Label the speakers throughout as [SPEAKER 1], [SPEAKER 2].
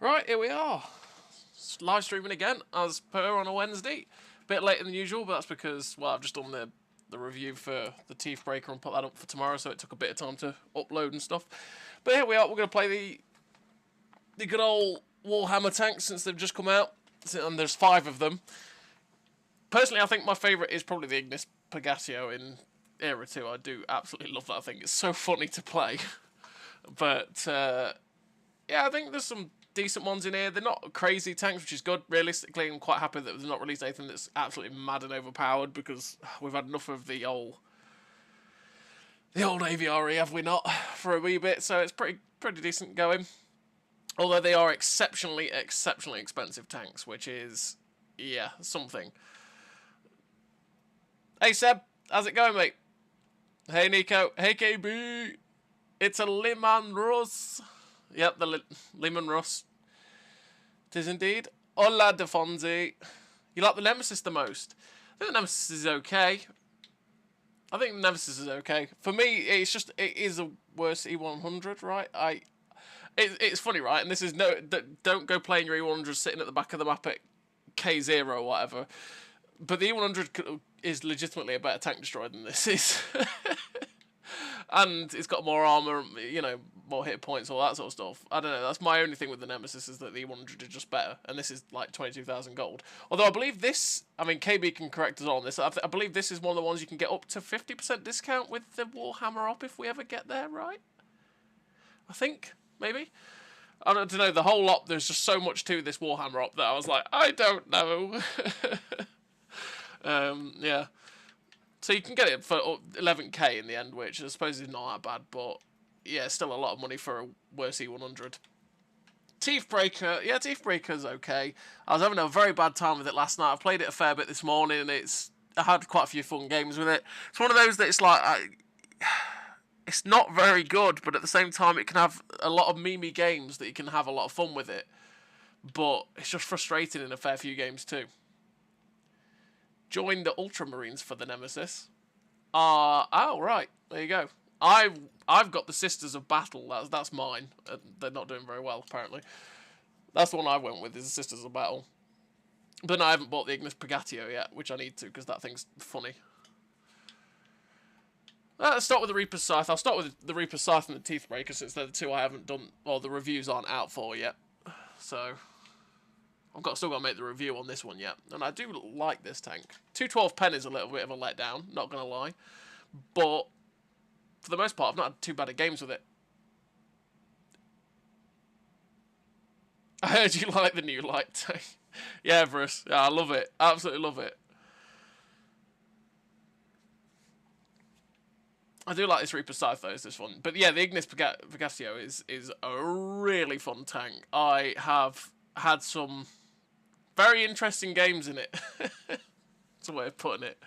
[SPEAKER 1] Right, here we are. Live streaming again, as per on a Wednesday. Bit later than usual, but that's because, well, I've just done the review for the Teeth Breaker and put that up for tomorrow, so it took a bit of time to upload and stuff. But here we are, we're going to play the good old Warhammer tanks since they've just come out, and there's 5 of them. Personally, I think my favourite is probably the Ignis Purgatio in Era 2. I do absolutely love that thing. It's so funny to play. But, yeah, I think there's some decent ones in here. They're not crazy tanks, which is good. Realistically, I'm quite happy that they've not released anything that's absolutely mad and overpowered, because we've had enough of the old AVRE, have we not, for a wee bit. So it's pretty decent going. Although they are exceptionally expensive tanks, which is, yeah, something. Hey Seb, how's it going, mate? Hey Nico, hey KB. It's a Liman Russ. Yep, the Liman Russ. It is indeed. Hola, Defonzi. You like the Nemesis the most? I think the Nemesis is okay. For me, it is a worse E100, right? It's funny, right? And this is don't go playing your E100 sitting at the back of the map at K0 or whatever. But the E100 is legitimately a better tank destroyer than this is. And it's got more armour, you know, more hit points, all that sort of stuff. I don't know, that's my only thing with the Nemesis, is that the E100 is just better. And this is like 22,000 gold. Although I believe this, I mean, KB can correct us on this, I believe this is one of the ones you can get up to 50% discount with the Warhammer up if we ever get there, right? I think, maybe? I don't know, the whole lot, there's just so much to this Warhammer up that I was like, I don't know. Yeah. So you can get it for 11k in the end, which I suppose is not that bad, but yeah, still a lot of money for a worse E100. Teeth Breaker, yeah, Teeth Breaker's okay. I was having a very bad time with it last night. I played it a fair bit this morning, and I had quite a few fun games with it. It's one of those that it's like, it's not very good, but at the same time, it can have a lot of memey games that you can have a lot of fun with it. But it's just frustrating in a fair few games too. Join the Ultramarines for the Nemesis. Oh, right. There you go. I've got the Sisters of Battle. That's mine. They're not doing very well, apparently. That's the one I went with, is the Sisters of Battle. But no, I haven't bought the Ignis Purgatio yet, which I need to, because that thing's funny. Let's start with the Reaper's Scythe. I'll start with the Reaper's Scythe and the Teeth Breaker, since they're the two I haven't done, or the reviews aren't out for yet. So I've still got to make the review on this one yet. And I do like this tank. 212 pen is a little bit of a letdown, not going to lie. But for the most part, I've not had too bad of games with it. I heard you like the new light tank. Yeah, Bruce. Yeah, I love it. Absolutely love it. I do like this Reaper Scythe though, is this one. But yeah, the Ignis Purgatio is a really fun tank. I have had some very interesting games in it. That's a way of putting it.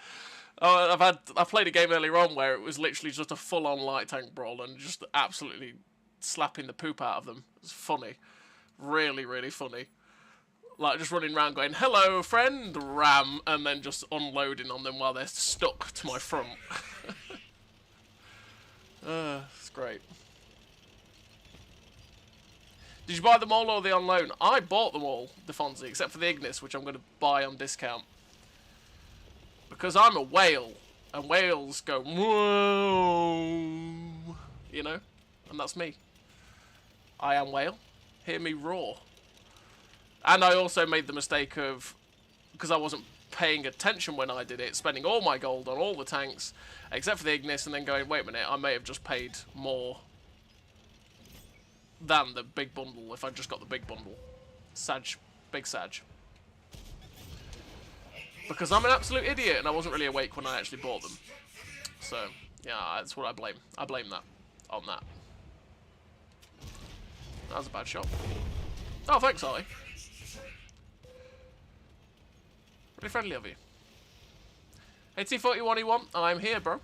[SPEAKER 1] I played a game earlier on where it was literally just a full-on light tank brawl and just absolutely slapping the poop out of them. It was funny. Really, really funny. Like, just running around going, hello, friend, ram, and then just unloading on them while they're stuck to my front. It's great. Did you buy them all or are they on loan? I bought them all, Defonzi, except for the Ignis, which I'm going to buy on discount. Because I'm a whale, and whales go, whoa, you know? And that's me. I am whale. Hear me roar. And I also made the mistake of, because I wasn't paying attention when I did it, spending all my gold on all the tanks, except for the Ignis, and then going, wait a minute, I may have just paid more than the big bundle if I just got the big bundle. Big Sag. Because I'm an absolute idiot and I wasn't really awake when I actually bought them. So, yeah, that's what I blame. I blame that on that. That was a bad shot. Oh, thanks, Ollie. Really friendly of you. Hey, T41E1, I'm here, bro.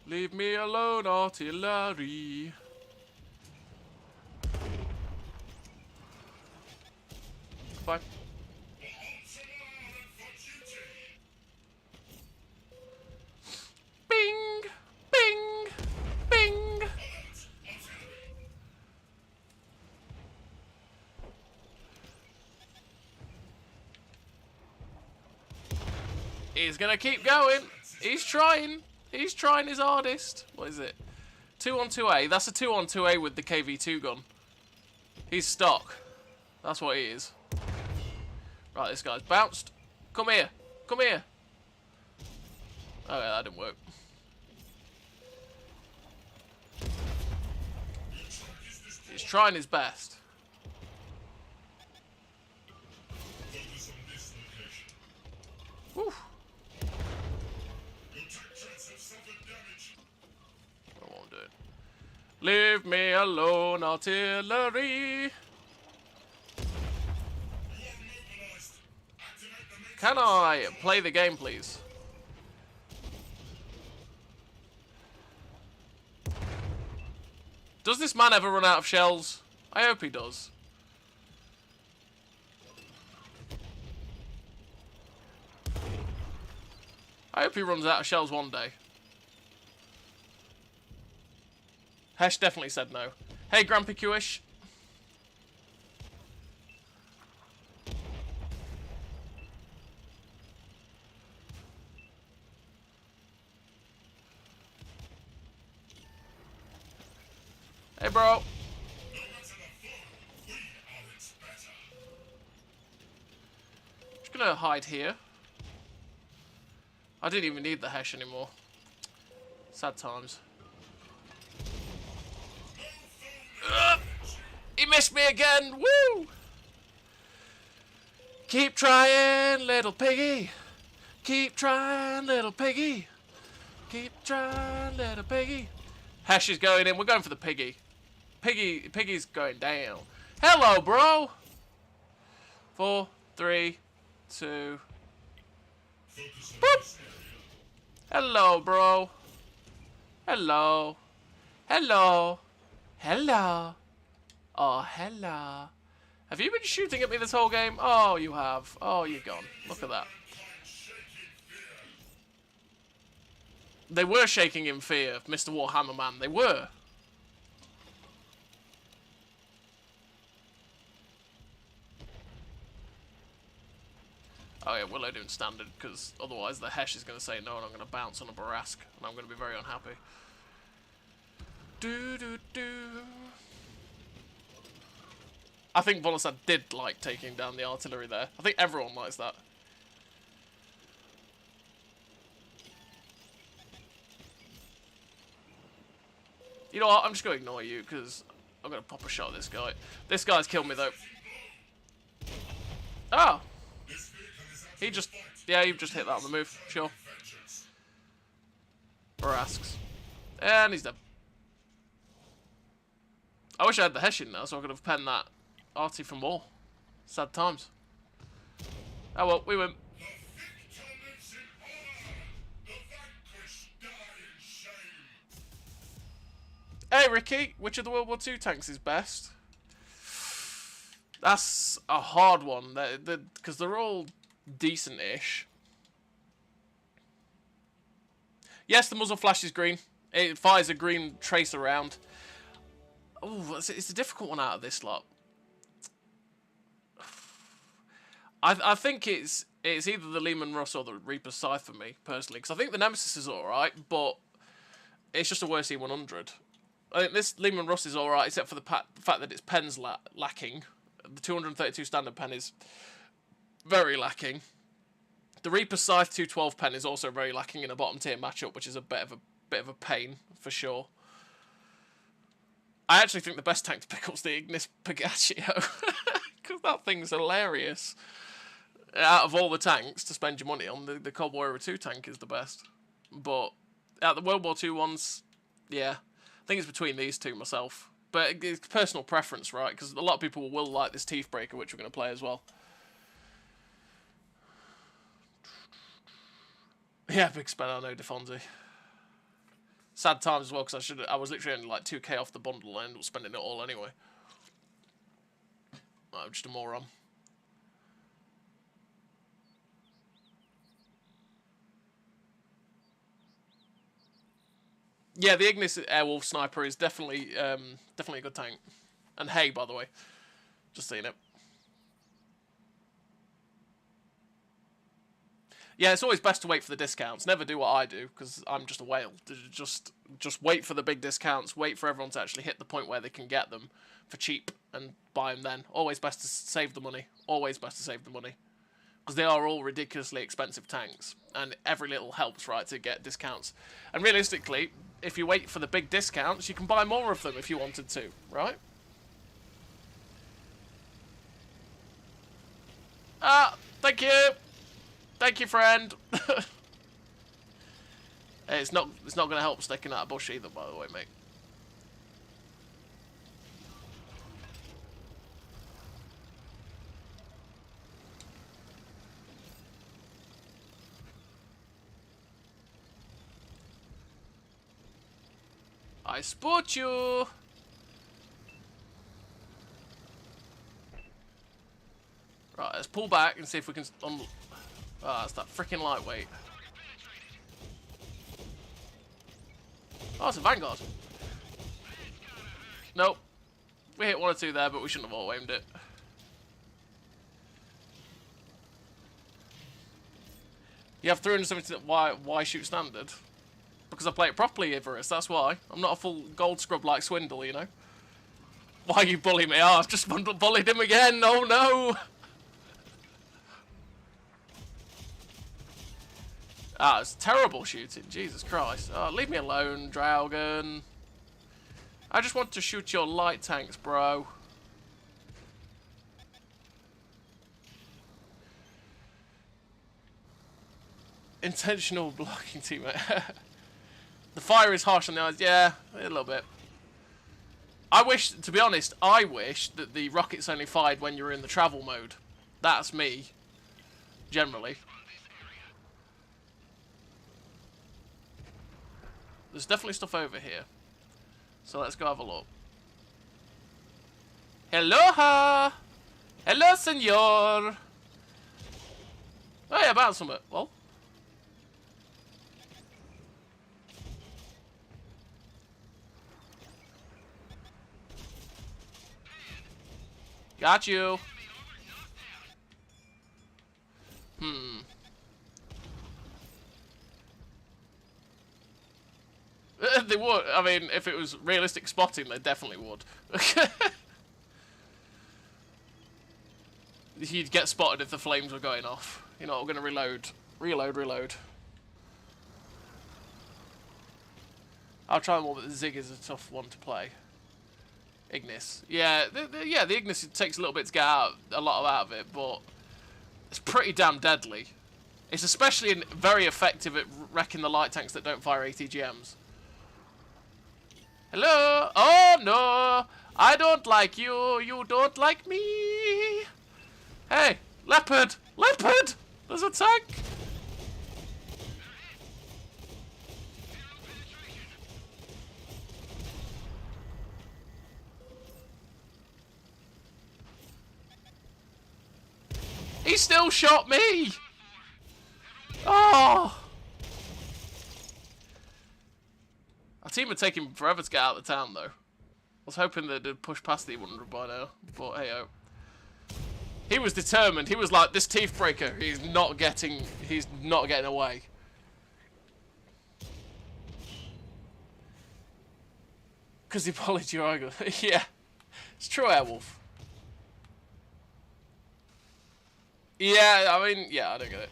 [SPEAKER 1] Leave me alone, artillery. Fine. Bing! He's gonna keep going. He's trying. He's trying his hardest. What is it? 2 on 2A. That's a 2 on 2A with the KV2 gun. He's stock. That's what he is. Right, this guy's bounced. Come here. Come here. Okay, that didn't work. He's trying his best. Whew. I won't do it. Leave me alone, artillery. Can I play the game, please? Does this man ever run out of shells? I hope he does. I hope he runs out of shells one day. Hesh definitely said no. Hey, Grumpy Q-ish. Hey, bro. Just gonna hide here. I didn't even need the Hesh anymore. Sad times. He missed me again. Woo! Keep trying, little piggy. Keep trying, little piggy. Keep trying, little piggy. Hesh is going in. We're going for the piggy. Piggy's going down. Hello, bro. 4, 3, 2. Boop. Hello, bro. Hello. Hello. Hello. Oh, hello. Have you been shooting at me this whole game? Oh, you have. Oh, you're gone. Look at that. They were shaking in fear, Mr. Warhammer man. They were. Oh yeah, Willow doing standard, because otherwise the Hesh is going to say no and I'm going to bounce on a Barask, and I'm going to be very unhappy. I think Volosad did like taking down the artillery there. I think everyone likes that. You know what, I'm just going to ignore you, because I'm going to pop a shot at this guy. This guy's killed me, though. Oh! He just... Yeah, he just hit that on the move. Sure. Barasks. And he's dead. I wish I had the Hesh in now, so I could have penned that arty for more. Sad times. Oh well, we win. Hey Ricky, which of the World War II tanks is best? That's a hard one, because they're all decent-ish. Yes, the muzzle flash is green. It fires a green trace around. Oh, it's a difficult one out of this lot. I think it's either the Lehman Russ or the Reaper Scythe for me, personally. Because I think the Nemesis is alright, but it's just a worse E100. I think this Lehman Russ is alright, except for the fact that its pen's lacking. The 232 standard pen is very lacking. The Reaper Scythe 212 pen is also very lacking in a bottom tier matchup, which is a bit of a pain, for sure. I actually think the best tank to pick up is the Ignis Pagaccio. Because that thing's hilarious. Out of all the tanks to spend your money on, the Cold War Era 2 tank is the best. But out of the World War II ones, yeah. I think it's between these two myself. But it's personal preference, right? Because a lot of people will like this Teeth Breaker, which we're going to play as well. Yeah, big spend, I know, DeFonzi. Sad times as well, because I was literally only like 2k off the bundle and I ended up spending it all anyway. I'm just a moron. Yeah, the Ignis Airwolf Sniper is definitely definitely a good tank. And hey, by the way, just saying it. Yeah, it's always best to wait for the discounts. Never do what I do, because I'm just a whale. Just wait for the big discounts. Wait for everyone to actually hit the point where they can get them for cheap and buy them then. Always best to save the money. Always best to save the money. Because they are all ridiculously expensive tanks. And every little helps, right, to get discounts. And realistically, if you wait for the big discounts, you can buy more of them if you wanted to, right? Ah, thank you! Thank you, friend. Hey, it's not going to help sticking out a bush either, by the way, mate. I spot you. Right, let's pull back and see if we can. Ah, it's that freaking lightweight. Oh, it's a Vanguard. Nope. We hit one or two there, but we shouldn't have all aimed it. You have 370. Why shoot standard? Because I play it properly, Ivorus. That's why. I'm not a full gold scrub like Swindle, you know. Why you bully me? Oh, I've just bullied him again. Oh no. Ah, it's terrible shooting. Jesus Christ. Oh, leave me alone, Draugen. I just want to shoot your light tanks, bro. Intentional blocking, teammate. The fire is harsh on the eyes. Yeah, a little bit. I wish, to be honest, I wish that the rockets only fired when you're in the travel mode. That's me. Generally. There's definitely stuff over here. So let's go have a look. Hello! Hello, senor! Hey, about something. Well. Got you. They would. I mean, if it was realistic spotting, they definitely would. You'd get spotted if the flames were going off. You know, we're going to reload. Reload. I'll try more, but the Zig is a tough one to play. Ignis. Yeah, the Ignis takes a little bit to get a lot out of it, but it's pretty damn deadly. It's especially very effective at wrecking the light tanks that don't fire ATGMs. Hello? Oh no! I don't like you. You don't like me. Hey, leopard! Leopard! There's a tank! He still shot me! Oh! Our team are taking forever to get out of the town, though. I was hoping they'd push past the 100 by now, but hey-oh. He was determined. He was like, this teeth breaker, he's not getting away. Because he bullied your ego. Yeah. It's true, Airwolf. Yeah, I mean, yeah, I don't get it.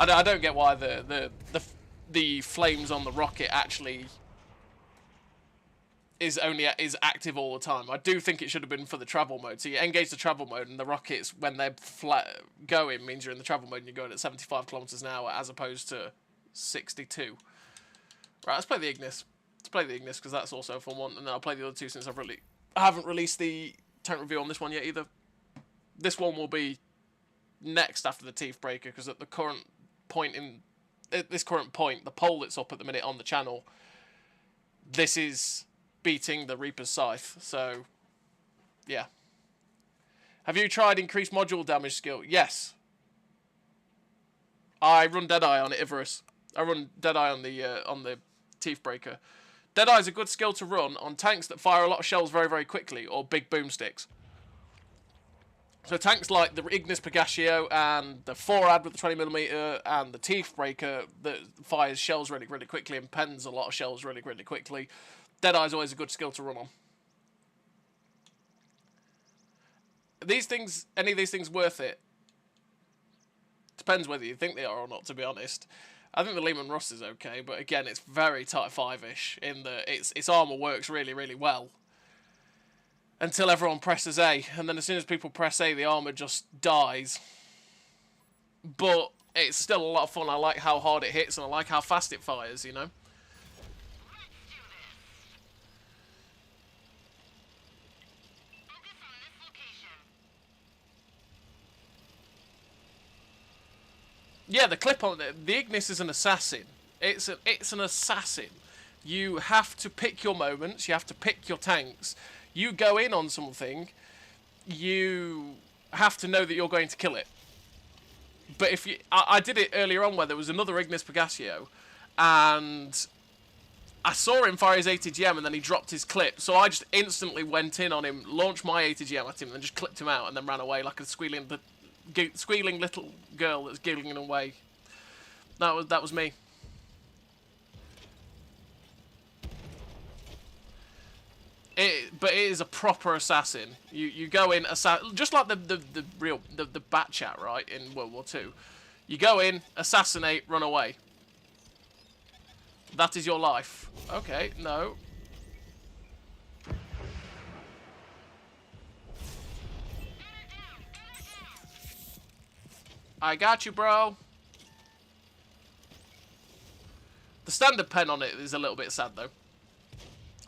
[SPEAKER 1] I don't get why the flames on the rocket actually is active all the time. I do think it should have been for the travel mode. So you engage the travel mode, and the rockets, when they're going, means you're in the travel mode and you're going at 75 kilometers an hour as opposed to 62. Right, let's play the Ignis. Let's play the Ignis because that's also a fun one, and then I'll play the other two since I haven't released the tank review on this one yet either. This one will be next after the teeth breaker, because at the current point the poll that's up at the minute on the channel, this is beating the Reaper's Scythe. So yeah. Have you tried increased module damage skill? Yes. I run Deadeye on it, Ivorus. I run Deadeye on the teeth breaker. Deadeye is a good skill to run on tanks that fire a lot of shells very, very quickly, or big boomsticks. So tanks like the Ignis Pegashio and the 4AD with the 20mm and the Teeth Breaker that fires shells really, really quickly and pens a lot of shells really, really quickly. Deadeye's always a good skill to run on. These things, any of these things worth it? Depends whether you think they are or not, to be honest. I think the Lehman Russ is okay, but again, it's very Type 5-ish in that its armour works really, really well. Until everyone presses A, and then as soon as people press A, the armour just dies. But it's still a lot of fun. I like how hard it hits, and I like how fast it fires, you know? Yeah, the clip on it. The Ignis is an assassin. It's an assassin. You have to pick your moments. You have to pick your tanks. You go in on something, you have to know that you're going to kill it. But if you, I did it earlier on where there was another Ignis Pegashio, and I saw him fire his ATGM, and then he dropped his clip. So I just instantly went in on him, launched my ATGM at him, and then just clipped him out, and then ran away like a squealing little girl that's giggling away. That was me. But it is a proper assassin. You go in just like the Bat Chat, right, in World War II. You go in, assassinate, run away. That is your life. Okay, no. I got you, bro. The standard pen on it is a little bit sad, though.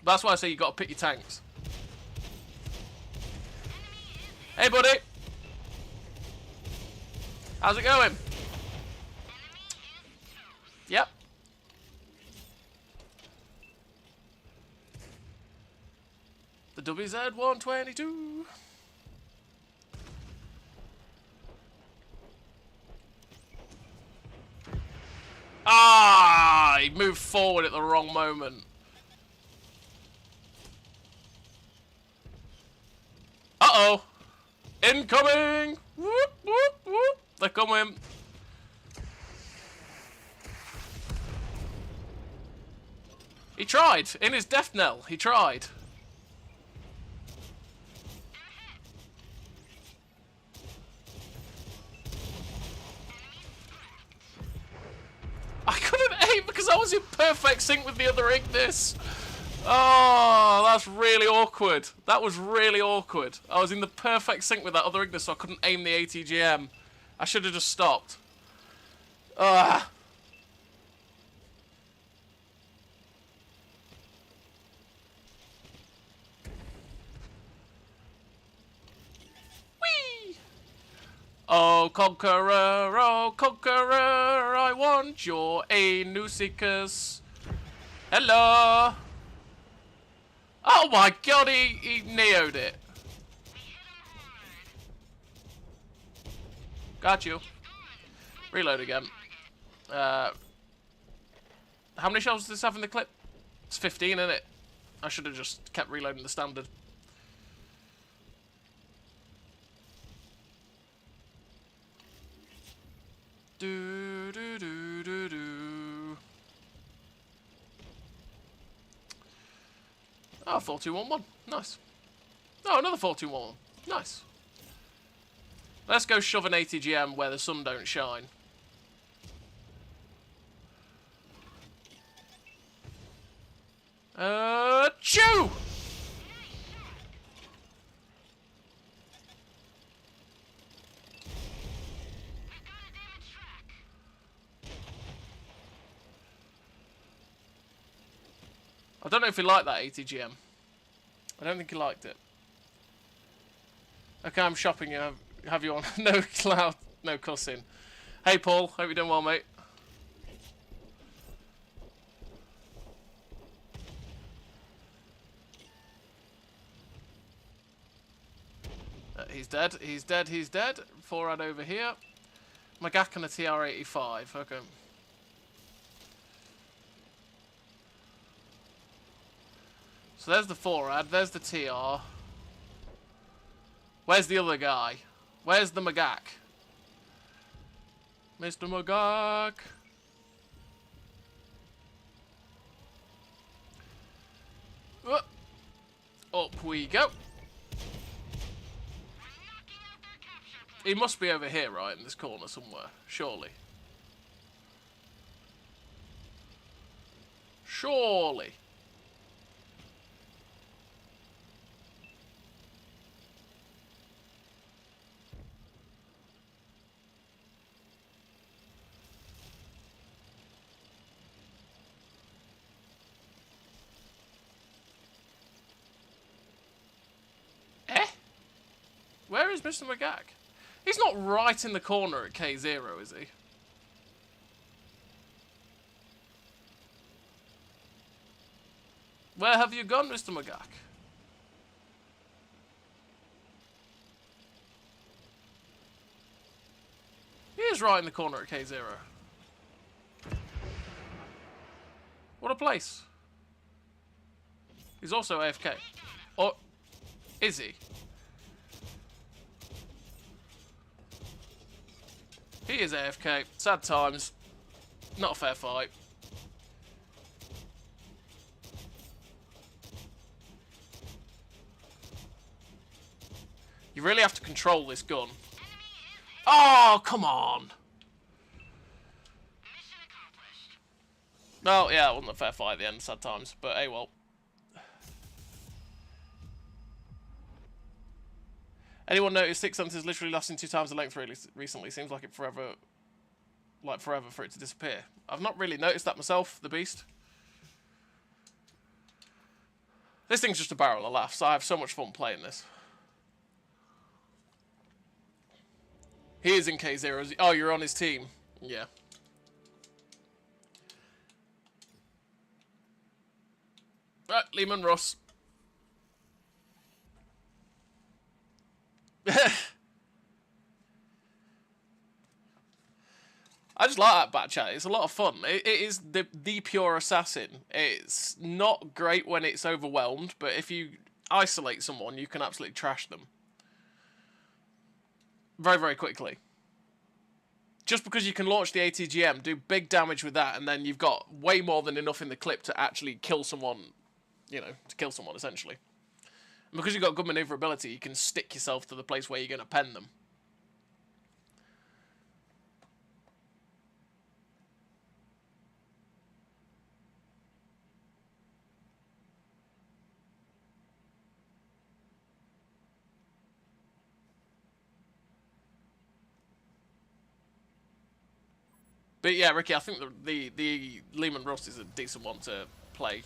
[SPEAKER 1] That's why I say you got to pick your tanks. Hey, buddy. How's it going? Yep. The WZ-122. Ah! He moved forward at the wrong moment. Uh-oh. Incoming! Whoop, whoop, whoop. They're coming. He tried. In his death knell, he tried. I couldn't aim because I was in perfect sync with the other Ignis. Oh, that's really awkward. That was really awkward. I was in the perfect sync with that other Ignis, so I couldn't aim the ATGM. I should have just stopped. Ugh. Whee! Oh, conqueror, I want your Anusicus. Hello. Oh my god, he neo'd it. Got you. Reload again. How many shells does this have in the clip? It's 15, isn't it? I should have just kept reloading the standard. Do do do do do. Oh, 4211. Nice. Oh, another 4211. Nice. Let's go shove an ATGM where the sun don't shine. Chew! I don't know if he liked that ATGM. I don't think he liked it. Okay, I'm shopping you. Have you on? No cloud, no cussing. Hey Paul, hope you're doing well, mate. He's dead, he's dead, he's dead. 4AD over here. Magak and a TR-85, okay. So there's the 4AD, there's the TR. Where's the other guy? Where's the Magak? Mr. Magak. Up we go. He must be over here, right, in this corner somewhere. Surely. Surely. Where is Mr. Magak? He's not right in the corner at K0, is he? Where have you gone, Mr. Magak? He is right in the corner at K0. What a place. He's also AFK. Or is he? He is AFK. Sad times. Not a fair fight. You really have to control this gun. Oh, come on. No, yeah, it wasn't a fair fight at the end. Sad times. But hey, well. Anyone notice 6 sentences literally lasting 2 times the length really recently? Seems like forever for it to disappear. I've not really noticed that myself, the beast. This thing's just a barrel of laughs. I have so much fun playing this. He is in K0. Oh, you're on his team. Yeah. Right, Lehman Russ. I just like that bat chat. It's a lot of fun. It is the pure assassin. It's not great when it's overwhelmed, but if you isolate someone, you can absolutely trash them. Very, very quickly. Just because you can launch the ATGM, do big damage with that, and then you've got way more than enough in the clip to actually kill someone, you know, to kill someone, essentially. And because you've got good maneuverability, you can stick yourself to the place where you're going to pen them. But yeah, Ricky, I think the Lehman Russ is a decent one to play.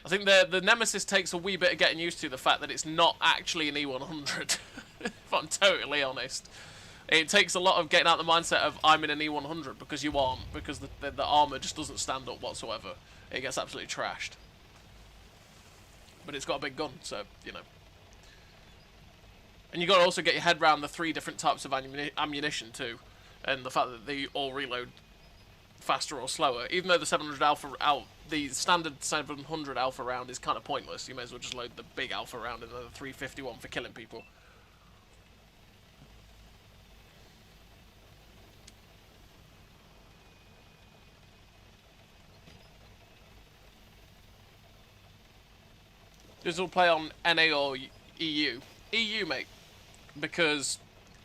[SPEAKER 1] I think the Nemesis takes a wee bit of getting used to the fact that it's not actually an E100, if I'm totally honest. It takes a lot of getting out the mindset of I'm in an E100 because you aren't, because the armour just doesn't stand up whatsoever. It gets absolutely trashed. But it's got a big gun, so, you know. And you got to also get your head around the 3 different types of ammunition too. And the fact that they all reload faster or slower, even though the 700 alpha the standard 700 alpha round is kind of pointless. You may as well just load the big alpha round and then the 351 for killing people. This will play on NA or EU. EU, mate, because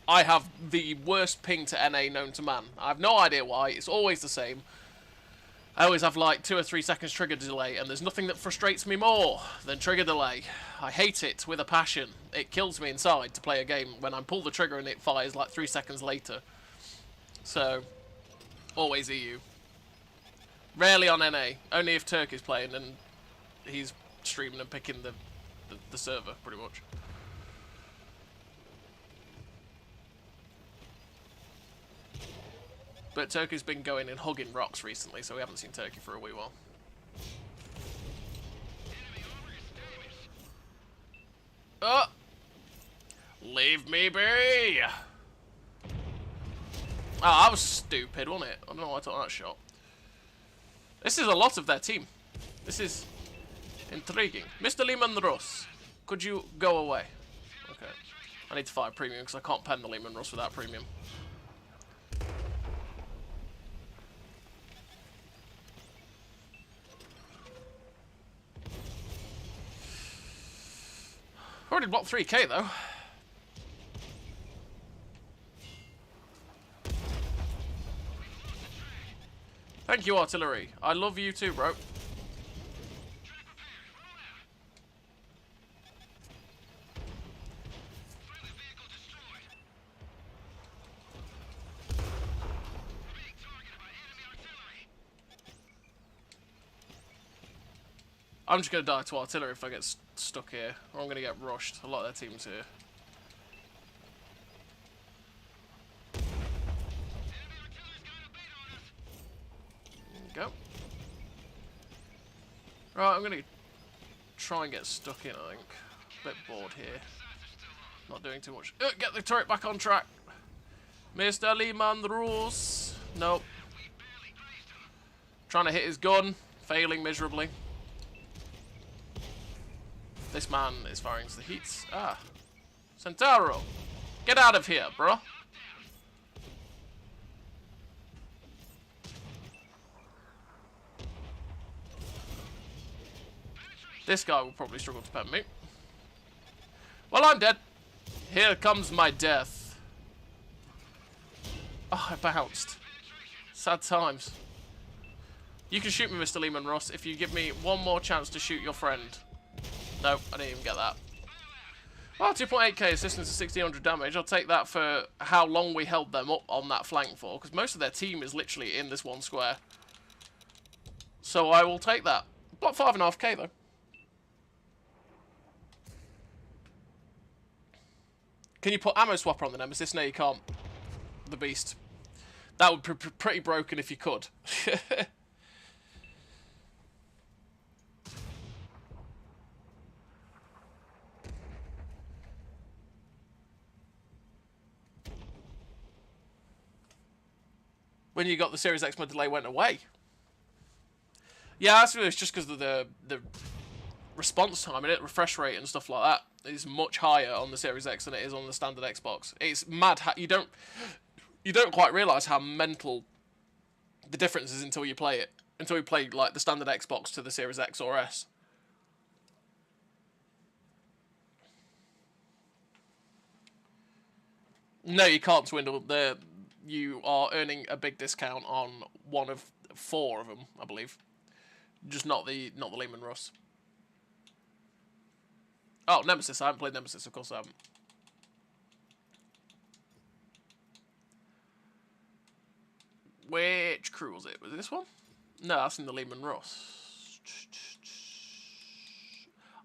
[SPEAKER 1] I have the worst ping to NA known to man. I have no idea why. It's always the same. I always have like 2 or 3 seconds trigger delay, and there's nothing that frustrates me more than trigger delay. I hate it with a passion. It kills me inside to play a game when I pull the trigger and it fires like 3 seconds later. So, always EU. Rarely on NA. Only if Turk is playing and he's streaming and picking the server, pretty much. But Turkey's been going and hugging rocks recently, so we haven't seen Turkey for a wee while. Oh! Leave me be! Oh, that was stupid, wasn't it? I don't know why I took that shot. This is a lot of their team. This is intriguing. Mr. Lehman Russ, could you go away? Okay. I need to fight a premium because I can't pen the Lehman Russ without premium. Already blocked 3k though. Thank you, artillery. I love you too, bro. I'm just going to die to artillery if I get stuck here, or I'm going to get rushed. A lot of their team's here. There we go. Right, I'm going to try and get stuck in, I think. A bit bored here. Not doing too much. Get the turret back on track. Mr. Lehman Russ. Nope. Trying to hit his gun. Failing miserably. This man is firing to the heats. Ah. Centauro. Get out of here, bro. This guy will probably struggle to pen me. Well, I'm dead. Here comes my death. Oh, I bounced. Sad times. You can shoot me, Mr. Lehman Russ, if you give me one more chance to shoot your friend. Nope, I didn't even get that. Well, 2.8k assistance to 1600 damage. I'll take that for how long we held them up on that flank for, because most of their team is literally in this one square. So I will take that. Block 5.5k though. Can you put ammo swapper on the Nemesis? No, you can't. The beast. That would be pretty broken if you could. When you got the Series X, my delay went away. Yeah, that's really just because of the response time and refresh rate and stuff like that is much higher on the Series X than it is on the standard Xbox. It's mad. You don't quite realise how mental the difference is until you play it. Until you play like the standard Xbox to the Series X or S. No, you can't swindle. You are earning a big discount on one of 4 of them, I believe. Just not the Lehman Russ. Oh, Nemesis. I haven't played Nemesis, of course I haven't. Which crew was it? Was it this one? No, that's in the Lehman Russ.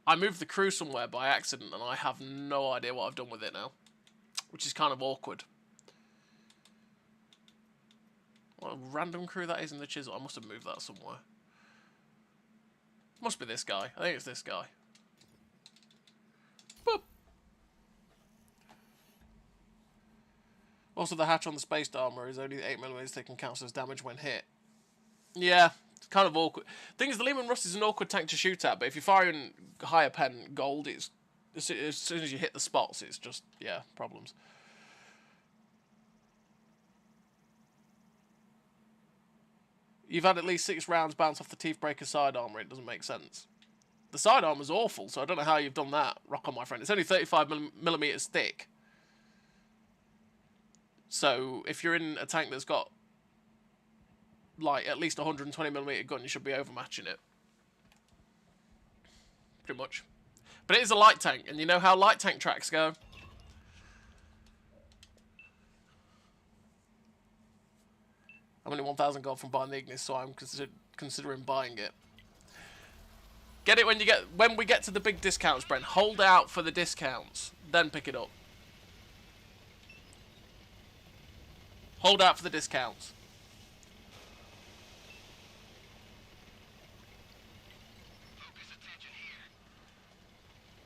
[SPEAKER 1] I moved the crew somewhere by accident and I have no idea what I've done with it now. Which is kind of awkward. What a random crew that is in the Chisel. I must have moved that somewhere. Must be this guy. I think it's this guy. Boop. Also, the hatch on the spaced armour is only 8mm that can count as damage when hit. Yeah, it's kind of awkward. Thing is, the Lehman Russ is an awkward tank to shoot at, but if you're firing higher pen gold, it's as soon as you hit the spots, it's just, yeah, problems. You've had at least 6 rounds bounce off the Teethbreaker side armour. It doesn't make sense. The side armour's awful, so I don't know how you've done that. Rock on, my friend. It's only 35mm thick. So if you're in a tank that's got like at least 120mm gun, you should be overmatching it. Pretty much. But it is a light tank, and you know how light tank tracks go. I'm only 1,000 gold from buying the Ignis, so I'm considering buying it. Get it when we get to the big discounts, Brent. Hold out for the discounts, then pick it up. Hold out for the discounts.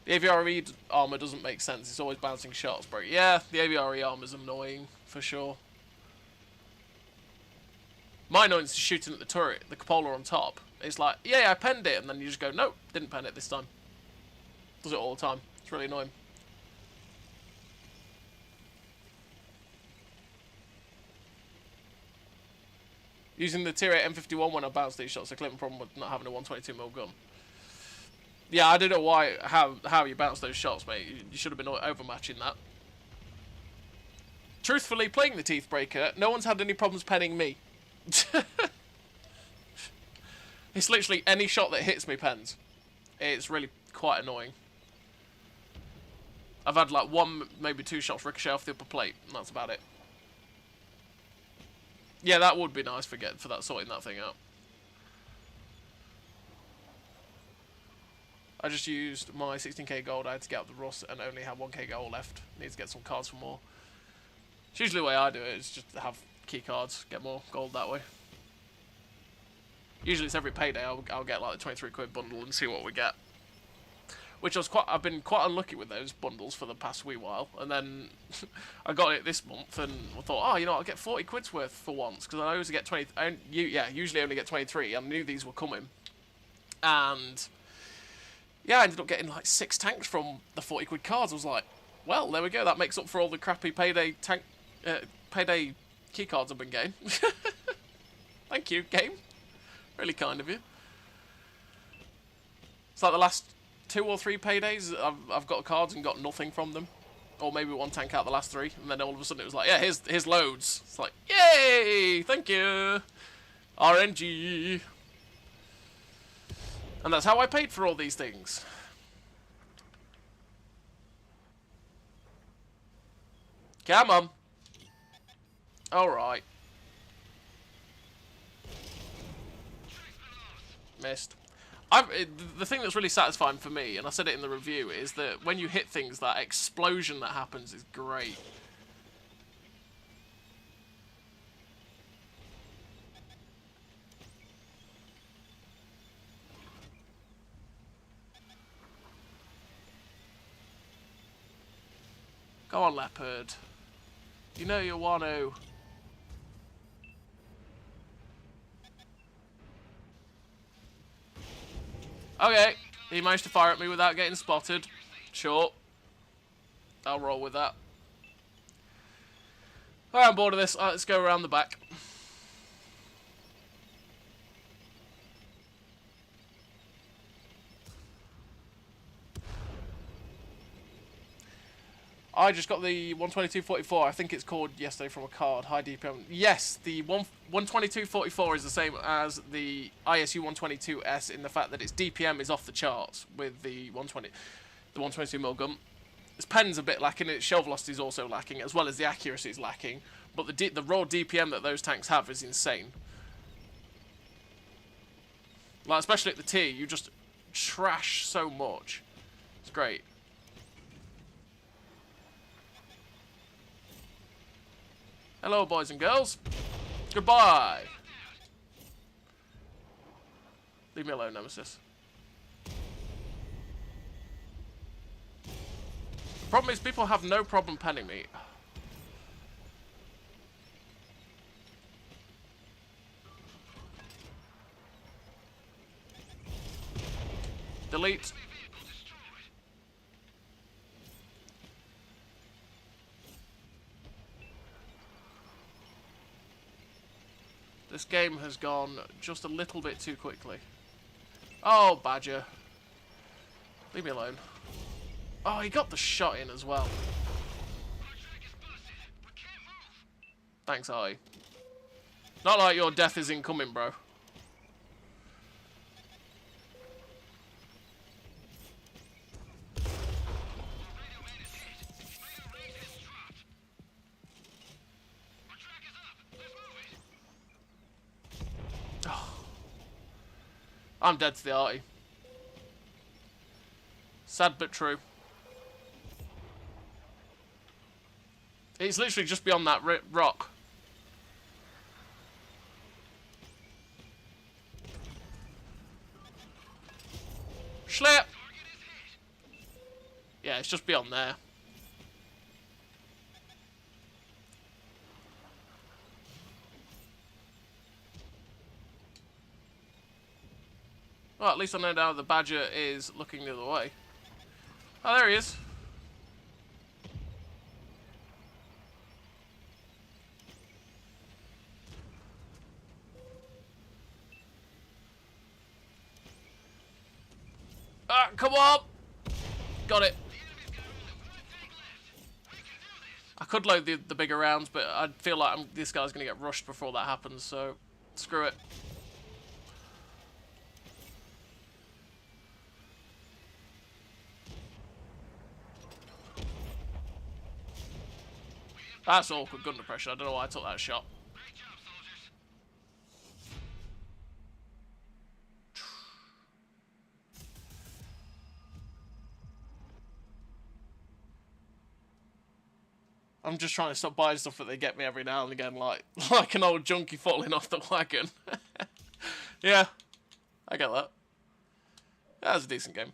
[SPEAKER 1] The AVRE armour doesn't make sense. It's always bouncing shots, bro. Yeah, the AVRE armour is annoying, for sure. My annoyance is shooting at the turret, the cupola on top. It's like, yeah, I penned it, and then you just go, nope, didn't pen it this time. Does it all the time. It's really annoying. Using the tier 8 M51 when I bounced these shots, I claim a problem with not having a 122mm gun. Yeah, I don't know how you bounce those shots, mate. You should have been overmatching that. Truthfully, playing the Teeth Breaker, no one's had any problems penning me. It's literally any shot that hits me pens. It's really quite annoying. I've had like 1, maybe 2 shots ricochet off the upper plate, and that's about it. Yeah, that would be nice for that sorting that thing out. I just used my 16k gold I had to get up the rust and only have 1k gold left. Need to get some cards for more. It's usually the way I do it, is just to have key cards, get more gold that way. Usually it's every payday I'll get like the 23 quid bundle and see what we get. Which I've been quite unlucky with those bundles for the past wee while, and then I got it this month and I thought, oh, you know, I'll get 40 quid's worth for once, because I always get 20. Usually only get 23. I knew these were coming, and yeah, I ended up getting like 6 tanks from the 40 quid cards. I was like, well, there we go. That makes up for all the crappy payday key cards I've been getting. Thank you, game. Really kind of you. It's like the last 2 or 3 paydays, I've got cards and got nothing from them. Or maybe 1 tank out the last 3, and then all of a sudden it was like, yeah, here's loads. It's like, yay, thank you, RNG. And that's how I paid for all these things. Come on. Alright. Missed. The thing that's really satisfying for me, and I said it in the review, is that when you hit things, that explosion that happens is great. Go on, Leopard. You know you want to. Okay, he managed to fire at me without getting spotted. Sure. I'll roll with that. Alright, I'm bored of this. Let's go around the back. I just got the 122.44. I think it's called yesterday from a card. High DPM. Yes, the 122.44 is the same as the ISU 122S in the fact that its DPM is off the charts with the 122mm gun. Its pen's a bit lacking. Its shell velocity is also lacking, as well as the accuracy is lacking. But the raw DPM that those tanks have is insane. Like, especially at the T, you just trash so much. It's great. Hello, boys and girls. Goodbye. Leave me alone, Nemesis. The problem is people have no problem penning me. Delete. This game has gone just a little bit too quickly. Oh, Badger. Leave me alone. Oh, he got the shot in as well. Thanks, Artie. Not like your death is incoming, bro. I'm dead to the Artie. Sad but true. It's literally just beyond that rock. Schlep! Yeah, it's just beyond there. Well, at least I know now the Badger is looking the other way. Oh, there he is. Ah, come on! Got it. I could load the bigger rounds, but I feel like this guy's going to get rushed before that happens, so screw it. That's awkward gun depression. I don't know why I took that shot. I'm just trying to stop buying stuff that they get me every now and again, like an old junkie falling off the wagon. Yeah, I get that. That was a decent game.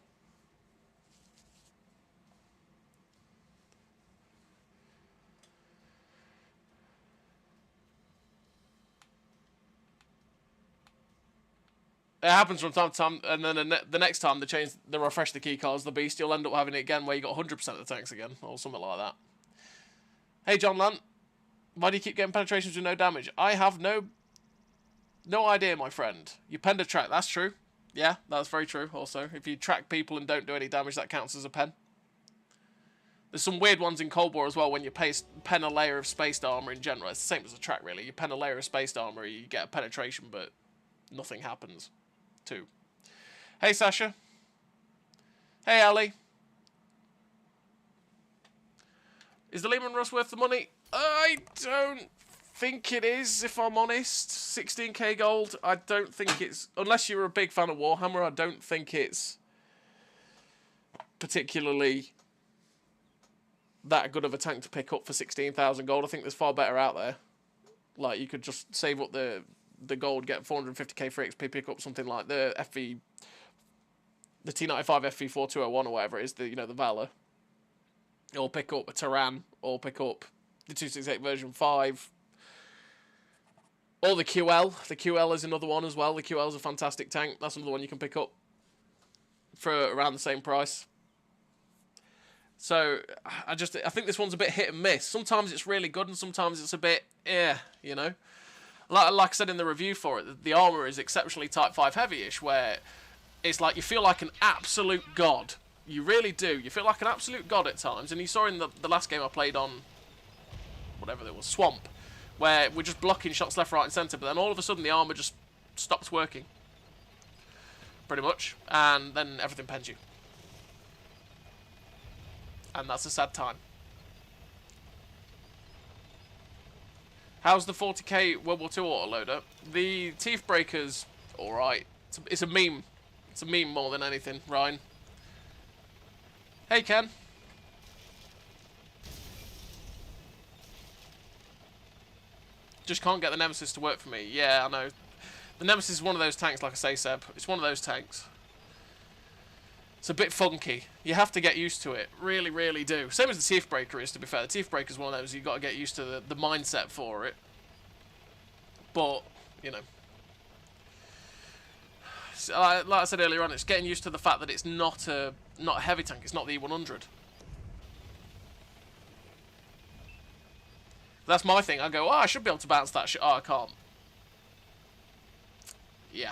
[SPEAKER 1] It happens from time to time, and then the next time they refresh the key cards, the beast, you'll end up having it again where you got 100% of the tanks again, or something like that. Hey John Lant, why do you keep getting penetrations with no damage? I have no idea, my friend. You pen to track, that's true. Yeah, that's very true also. If you track people and don't do any damage, that counts as a pen. There's some weird ones in Cold War as well when you pen a layer of spaced armor in general. It's the same as a track really. You pen a layer of spaced armor, you get a penetration, but nothing happens. Too. Hey Sasha. Hey Ali. Is the Lehman Russ worth the money? I don't think it is, if I'm honest. 16k gold, I don't think it's... Unless you're a big fan of Warhammer, I don't think it's particularly that good of a tank to pick up for 16,000 gold. I think there's far better out there. Like, you could just save up the gold, get 450k for XP, pick up something like the T95 FV4201 or whatever it is, the Valor. Or pick up a Tyran, or pick up the 268 version 5. Or the QL. The QL is another one as well. The QL is a fantastic tank. That's another one you can pick up for around the same price. So, I think this one's a bit hit and miss. Sometimes it's really good, and sometimes it's a bit, you know. Like I said in the review for it, the armour is exceptionally Type 5 heavy-ish, where it's like you feel like an absolute god. You really do. You feel like an absolute god at times. And you saw in the last game I played on, whatever it was, Swamp, where we're just blocking shots left, right and centre, but then all of a sudden the armour just stops working. Pretty much. And then everything pens you. And that's a sad time. How's the 40k World War II autoloader? The Teeth Breaker's alright. It's a meme. It's a meme more than anything, Ryan. Hey, Ken. Just can't get the Nemesis to work for me. Yeah, I know. The Nemesis is one of those tanks, like I say, Seb. It's one of those tanks. It's a bit funky. You have to get used to it. Really, really do. Same as the Teeth Breaker is, to be fair. The Teeth Breaker is one of those you've got to get used to the mindset for it. But, you know. Like I said earlier on, it's getting used to the fact that it's not a heavy tank. It's not the E100. That's my thing. I go, I should be able to bounce that shit. Oh, I can't. Yeah.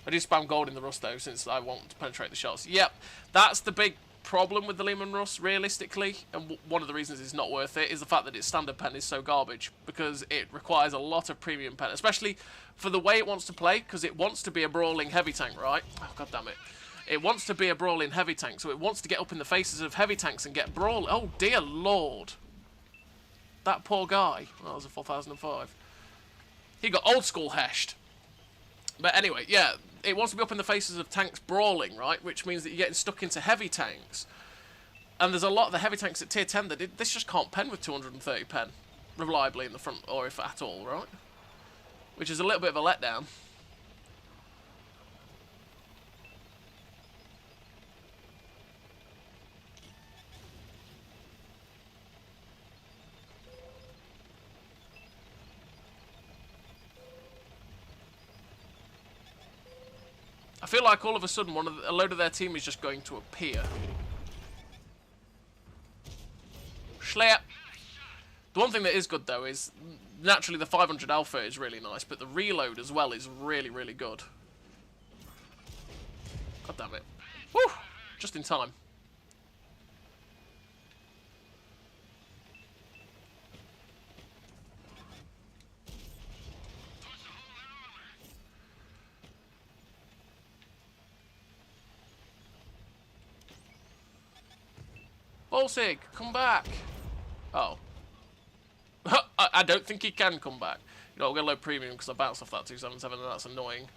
[SPEAKER 1] I do spam gold in the Rust, though, since I want to penetrate the shots. Yep, that's the big problem with the Lehman Russ, realistically. And one of the reasons it's not worth it is the fact that its standard pen is so garbage. Because it requires a lot of premium pen, especially for the way it wants to play, because it wants to be a brawling heavy tank, right? Oh, God damn it. It wants to be a brawling heavy tank, so it wants to get up in the faces of heavy tanks and get brawl. Oh, dear Lord. That poor guy. Oh, that was a 4005. He got old school heshed. But anyway, yeah, it wants to be up in the faces of tanks brawling, right? Which means that you're getting stuck into heavy tanks. And there's a lot of the heavy tanks at tier 10 that this just can't pen with 230 pen reliably in the front, or if at all, right? Which is a little bit of a letdown. I feel like all of a sudden a load of their team is just going to appear. Schlep. The one thing that is good though is naturally the 500 alpha is really nice, but the reload as well is really, really good. God damn it. Woo! Just in time. Bolsig, come back. Oh. I don't think he can come back. You know, I'll get low premium because I bounced off that 277 and that's annoying.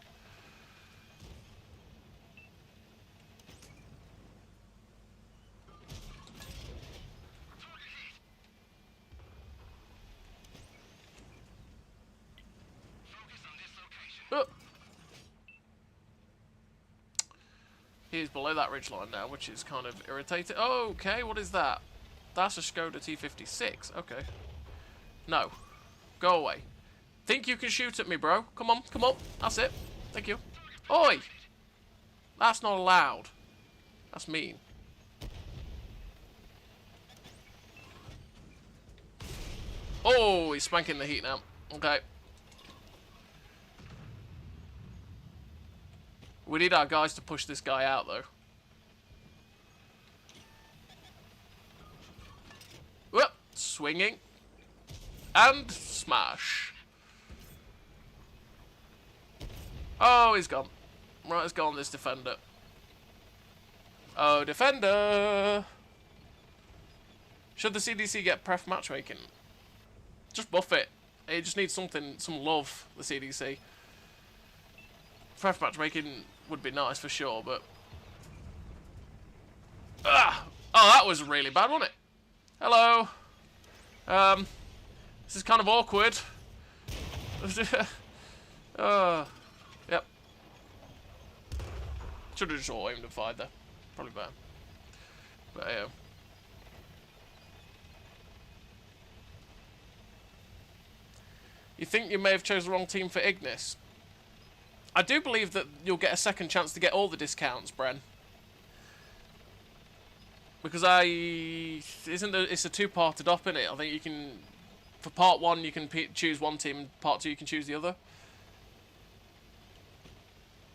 [SPEAKER 1] Oh. He's below that ridgeline now, which is kind of irritating. Oh, okay, what is that? That's a Skoda T56. Okay. No. Go away. Think you can shoot at me, bro? Come on, come on. That's it. Thank you. Oi! That's not allowed. That's mean. Oh, he's spanking the heat now. Okay. We need our guys to push this guy out, though. Whoop! Swinging. And smash. Oh, he's gone. Right, let's go on this defender. Oh, defender! Should the CDC get pref matchmaking? Just buff it. It just needs something, some love, the CDC. Pref matchmaking would be nice for sure, but... Ah! Oh, that was really bad, wasn't it? Hello! This is kind of awkward. Yep. Should have just all aimed and fired there. Probably better. But, yeah. You think you may have chosen the wrong team for Ignis? I do believe that you'll get a second chance to get all the discounts, Bren. Because it's a two-parted up, isn't it? I think you can, for part one, you can choose one team, and part two, you can choose the other.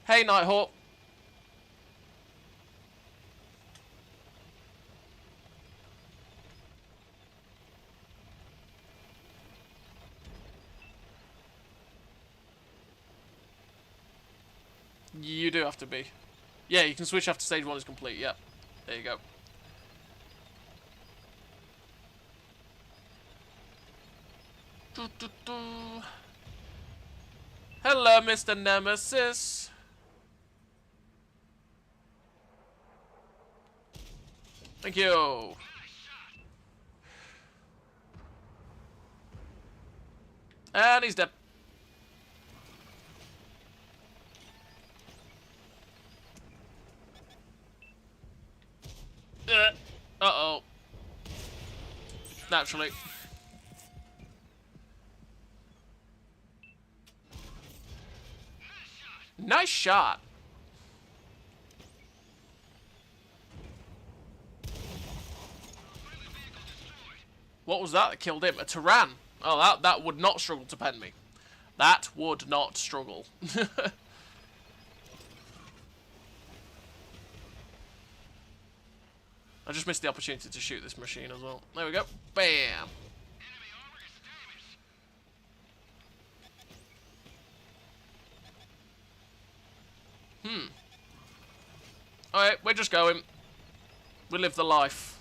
[SPEAKER 1] Hey, Nighthawk. You do have to be. Yeah, you can switch after stage 1 is complete. Yep. There you go. Hello, Mr. Nemesis. Thank you. And he's dead. Uh-oh. Naturally. Nice shot. What was that killed him? A Tyran. Oh, that would not struggle to pen me. That would not struggle. I just missed the opportunity to shoot this machine as well. There we go. Bam. Alright, we're just going. We live the life.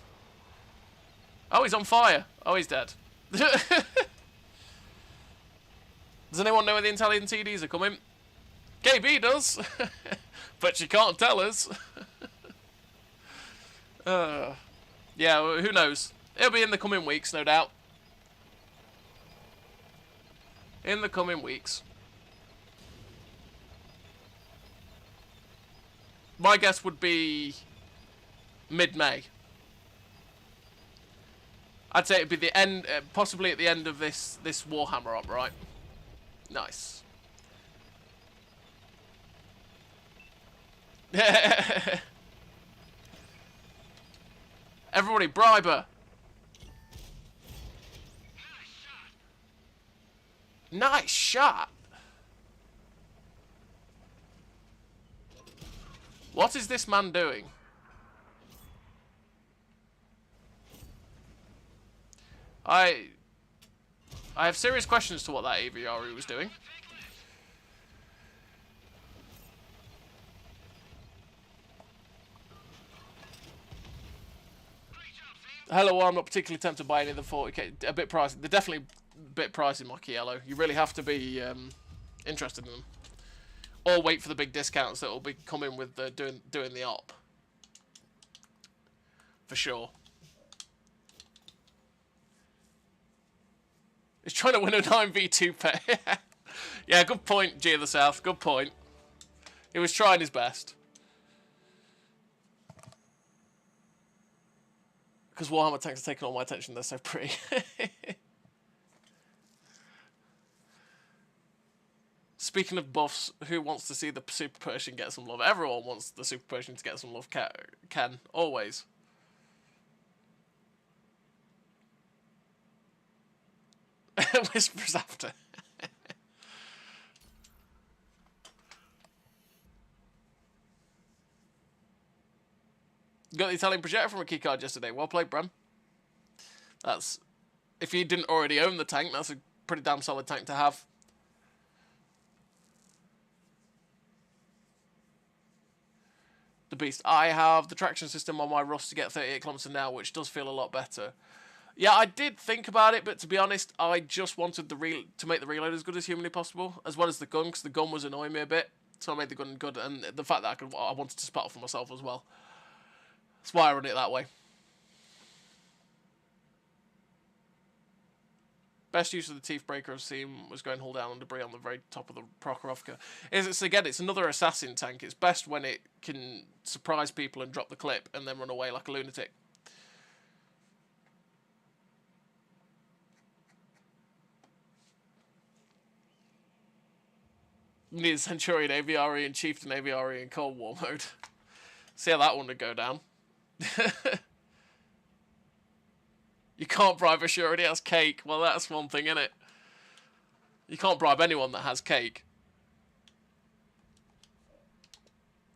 [SPEAKER 1] Oh, he's on fire. Oh, he's dead. Does anyone know where the Italian TDs are coming? KB does. But she can't tell us. Yeah, who knows? It'll be in the coming weeks, no doubt. In the coming weeks. My guess would be mid-May. I'd say it'd be the end, possibly at the end of this Warhammer up, right? Nice. Everybody, bribe her. Nice shot. What is this man doing? I have serious questions to what that aviary was doing. Hello, I'm not particularly tempted by any of the 40k. A bit pricey. They're definitely a bit pricey, Mocchiello. You really have to be interested in them. Or wait for the big discounts that will be coming with doing the op. For sure. He's trying to win a 9v2 pair. Yeah, good point, G of the South. Good point. He was trying his best. Because Warhammer tanks are taking all my attention, they're so pretty. Speaking of buffs, who wants to see the Super Persian get some love? Everyone wants the Super Persian to get some love, Ken. Always. Whispers after. Got the Italian projector from a keycard yesterday. Well played, Bram. That's... If you didn't already own the tank, that's a pretty damn solid tank to have. The Beast. I have the traction system on my Rust to get 38 kilometers an hour, which does feel a lot better. Yeah, I did think about it, but to be honest, I just wanted to make the reload as good as humanly possible, as well as the gun, because the gun was annoying me a bit. So I made the gun good, and the fact that I wanted to spot for myself as well. That's why I run it that way. Best use of the teeth breaker I've seen was going hull down on debris on the very top of the Prokhorovka. Again, it's another assassin tank. It's best when it can surprise people and drop the clip and then run away like a lunatic. Need a Centurion Aviary and Chieftain Aviary in Cold War mode. See how that one would go down. You can't bribe a sure he has cake. Well, that's one thing, innit? You can't bribe anyone that has cake.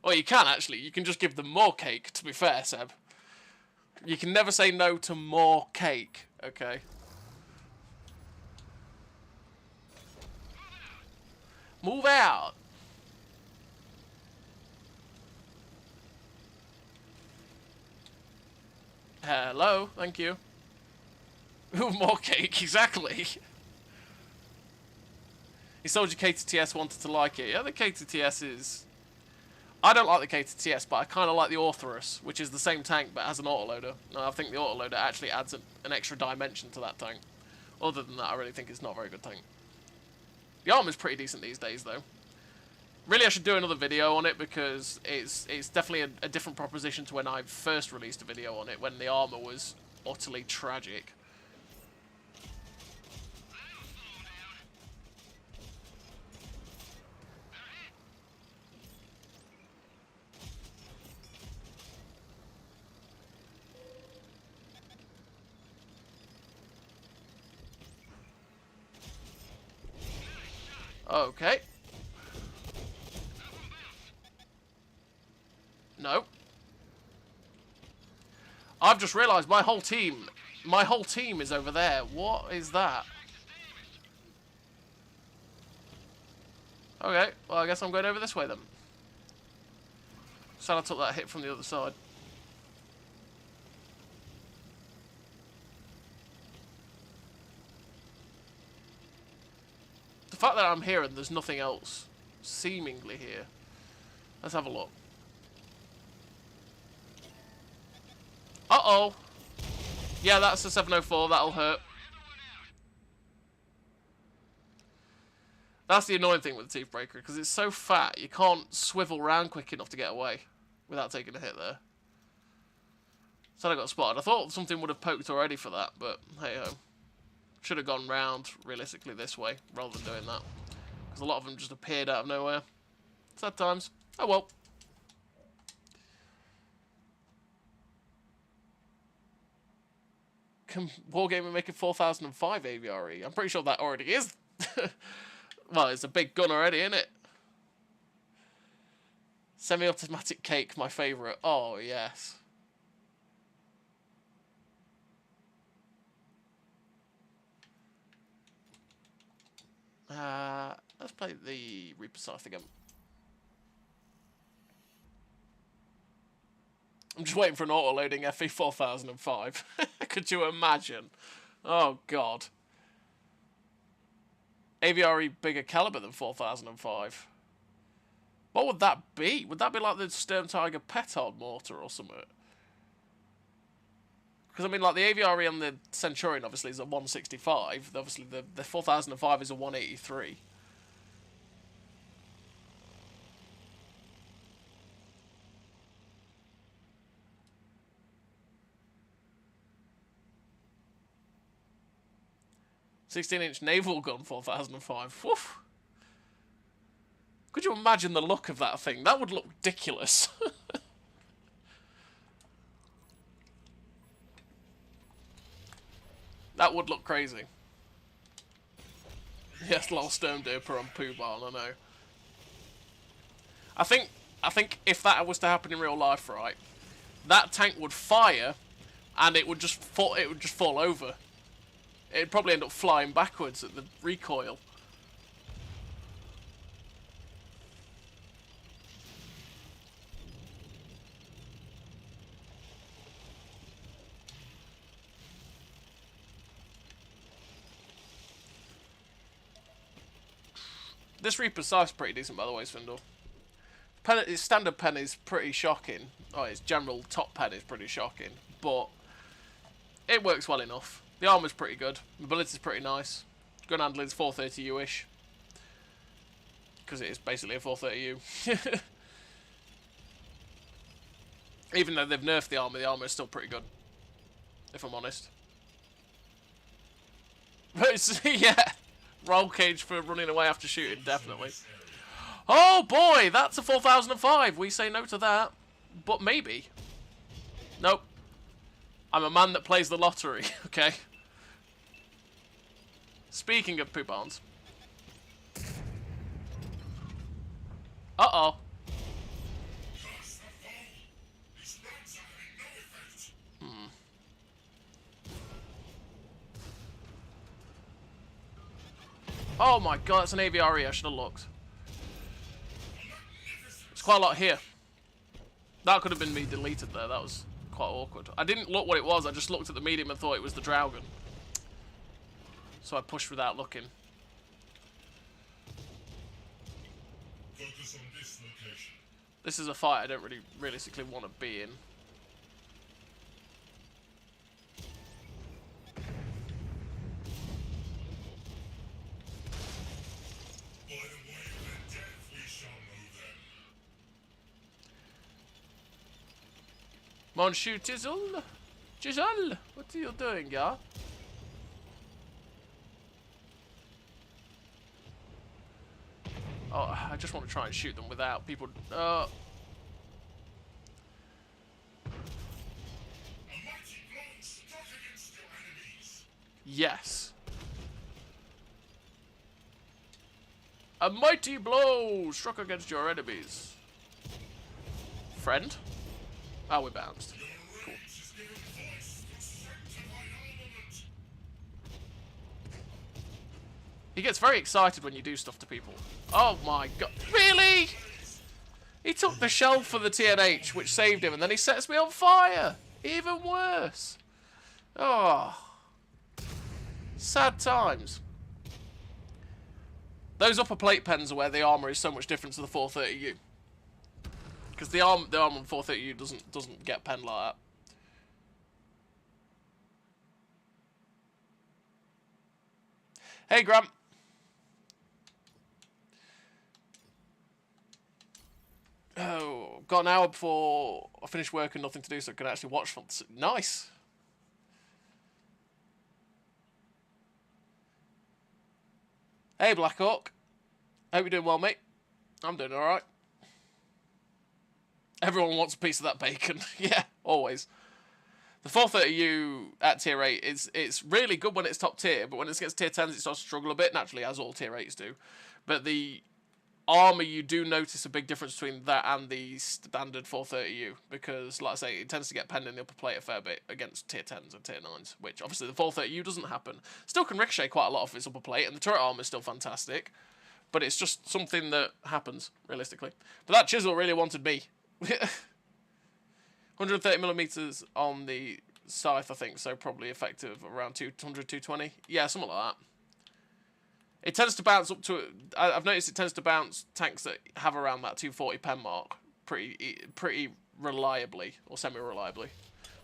[SPEAKER 1] Well, you can, actually. You can just give them more cake, to be fair, Seb. You can never say no to more cake, okay? Move out! Hello, thank you. Ooh, more cake, exactly. He told you KTTS wanted to like it. Yeah, the KTTS is... I don't like the KTTS, but I kind of like the Orthrus, which is the same tank but has an autoloader. No, I think the autoloader actually adds an extra dimension to that tank. Other than that, I really think it's not a very good tank. The Armour's pretty decent these days, though. Really, I should do another video on it because it's definitely a different proposition to when I first released a video on it, when the Armour was utterly tragic. Okay. No. I've just realised my whole team is over there. What is that? Okay, well I guess I'm going over this way then. So I took that hit from the other side. The fact that I'm here and there's nothing else seemingly here. Let's have a look. Uh-oh. Yeah, that's a 704. That'll hurt. That's the annoying thing with the Teeth Breaker, because it's so fat, you can't swivel round quick enough to get away without taking a hit there. So I got spotted. I thought something would have poked already for that, but hey-ho. Should have gone round, realistically, this way, rather than doing that. Because a lot of them just appeared out of nowhere. Sad times. Oh well. Can Wargaming make a 4005 AVRE? I'm pretty sure that already is. Well, it's a big gun already, isn't it? Semi-automatic cake, my favourite. Oh, yes. Let's play the Reaper Scythe again. I'm just waiting for an auto-loading FE 4005. Could you imagine? Oh, God. AVRE bigger caliber than 4005. What would that be? Would that be like the Sturm Tiger Petard mortar or something? Because, I mean, like, the AVRE on the Centurion, obviously, is a 165. Obviously, the 4005 is a 183. "16-inch naval gun, 4005. Woof. Could you imagine the look of that thing? That would look ridiculous. That would look crazy. Yes, lol, Sturm Duper on Pooh Barn, I know. I think if that was to happen in real life, right, that tank would fire, and it would just fall over. It'd probably end up flying backwards at the recoil. This Reaper Scythe's pretty decent, by the way, Swindle. His standard pen is pretty shocking. Oh, his general top pen is pretty shocking. But it works well enough. The armour's pretty good. Mobility's pretty nice. Gun handling's 430U-ish. Because it is basically a 430U. Even though they've nerfed the armour is still pretty good. If I'm honest. But yeah. Roll cage for running away after shooting, definitely. Oh boy, that's a 4005. We say no to that. But maybe. Nope. I'm a man that plays the lottery, okay? Speaking of poo barns. Uh-oh. Oh my god, it's an AVRE, I should have looked. There's quite a lot here. That could have been me deleted there, that was quite awkward. I didn't look what it was, I just looked at the medium and thought it was the Draugen. So I pushed without looking.
[SPEAKER 2] Focus on this location.
[SPEAKER 1] This is a fight I don't really realistically want to be in. Monsieur Tizzle? Tizzle? What are you doing, yeah? Oh, I just want to try and shoot them without people... Yes. A mighty blow struck against your enemies. Friend? Oh, we bounced. Cool. He gets very excited when you do stuff to people. Oh my god. Really? He took the shell for the TNH, which saved him, and then he sets me on fire. Even worse. Oh. Sad times. Those upper plate pens are where the armour is so much different to the 430U. Because the arm on 430U doesn't get penned like that. Hey, Grant. Oh, got an hour before I finish work and nothing to do, so I can actually watch. Nice. Hey, Black Hawk. Hope you're doing well, mate. I'm doing alright. Everyone wants a piece of that bacon. Yeah, always. The 430U at tier 8, it's really good when it's top tier, but when it gets tier 10s, it starts to struggle a bit, naturally, as all tier 8s do. But the armor, you do notice a big difference between that and the standard 430U, because, like I say, it tends to get penned in the upper plate a fair bit against tier 10s and tier 9s, which obviously the 430U doesn't happen. Still can ricochet quite a lot off its upper plate, and the turret armor is still fantastic, but it's just something that happens, realistically. But that chisel really wanted me. 130mm on the scythe, I think, so probably effective around 200, 220. Yeah, something like that. It tends to bounce up to... I've noticed it tends to bounce tanks that have around that 240 pen mark pretty reliably, or semi-reliably.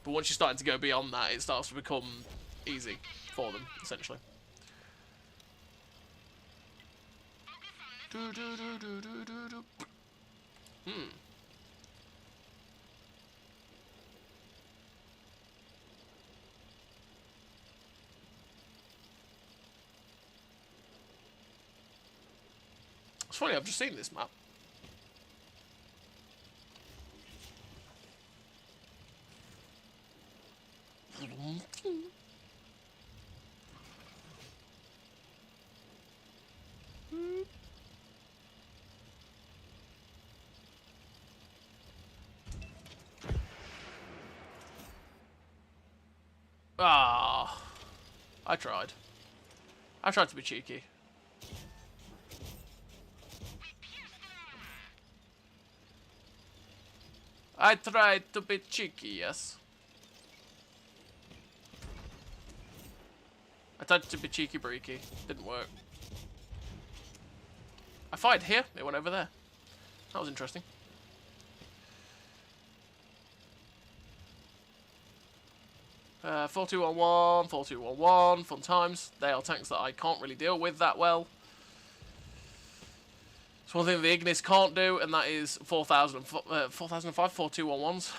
[SPEAKER 1] But once you're starting to go beyond that, it starts to become easy for them, essentially. It's funny, I've just seen this map. Ah, I tried. I tried to be cheeky. I tried to be cheeky, yes. I tried to be cheeky breaky. Didn't work. I fired here, it went over there. That was interesting. Uh, 4211, 4211, fun times. They are tanks that I can't really deal with that well. It's one thing the Ignis can't do, and that is 4005, 4211s.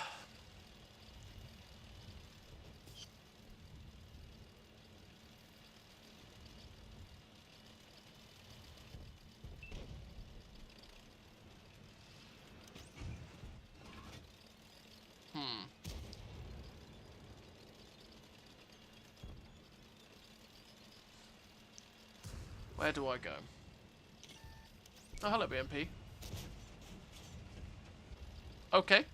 [SPEAKER 1] Where do I go? Oh, hello, BMP. Okay.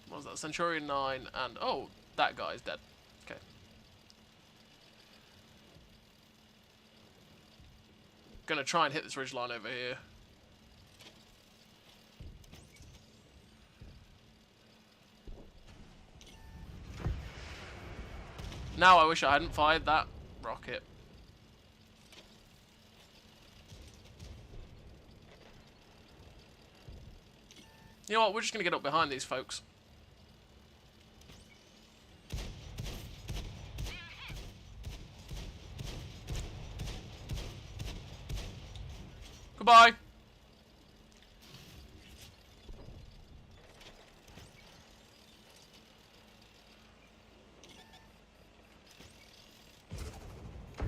[SPEAKER 1] What was that? Centurion 9 and... Oh, that guy's dead. Okay. Gonna try and hit this ridgeline over here. Now I wish I hadn't fired that rocket. You know what, we're just gonna get up behind these folks. Goodbye.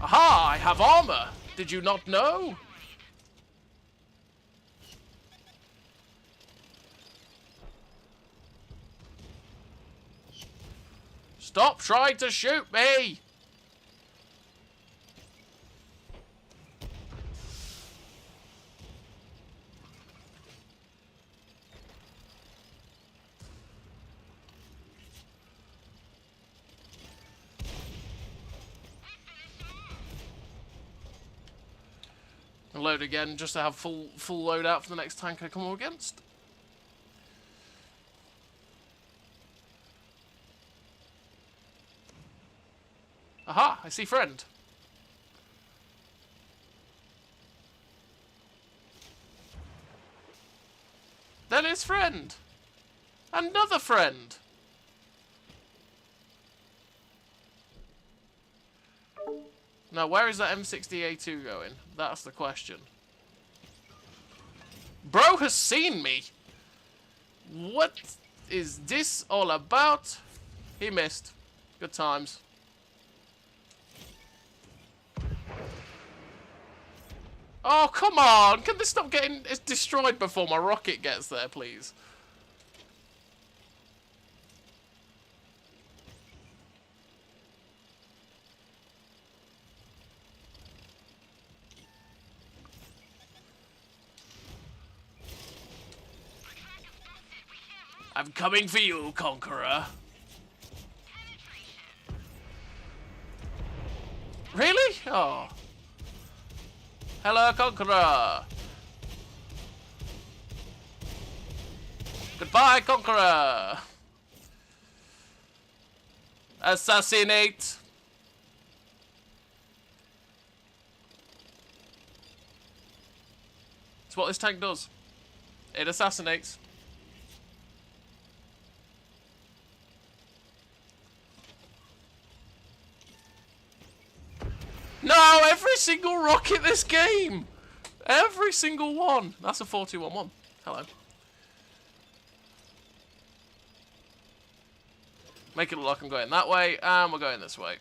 [SPEAKER 1] Aha! I have armor! Did you not know? Stop trying to shoot me! Load again just to have full loadout for the next tank I come up against. Aha, I see friend. Then it's friend. Another friend. Now, where is that M60A2 going? That's the question. Bro has seen me! What is this all about? He missed. Good times. Oh, come on! Can this stop getting destroyed before my rocket gets there, please? I'm coming for you, Conqueror. Really? Oh. Hello, Conqueror. Goodbye, Conqueror. Assassinate. That's what this tank does. It assassinates. No, every single rocket this game. Every single one. That's a 4-2-1-1. Hello. Make it look like I'm going that way, and we're going this way.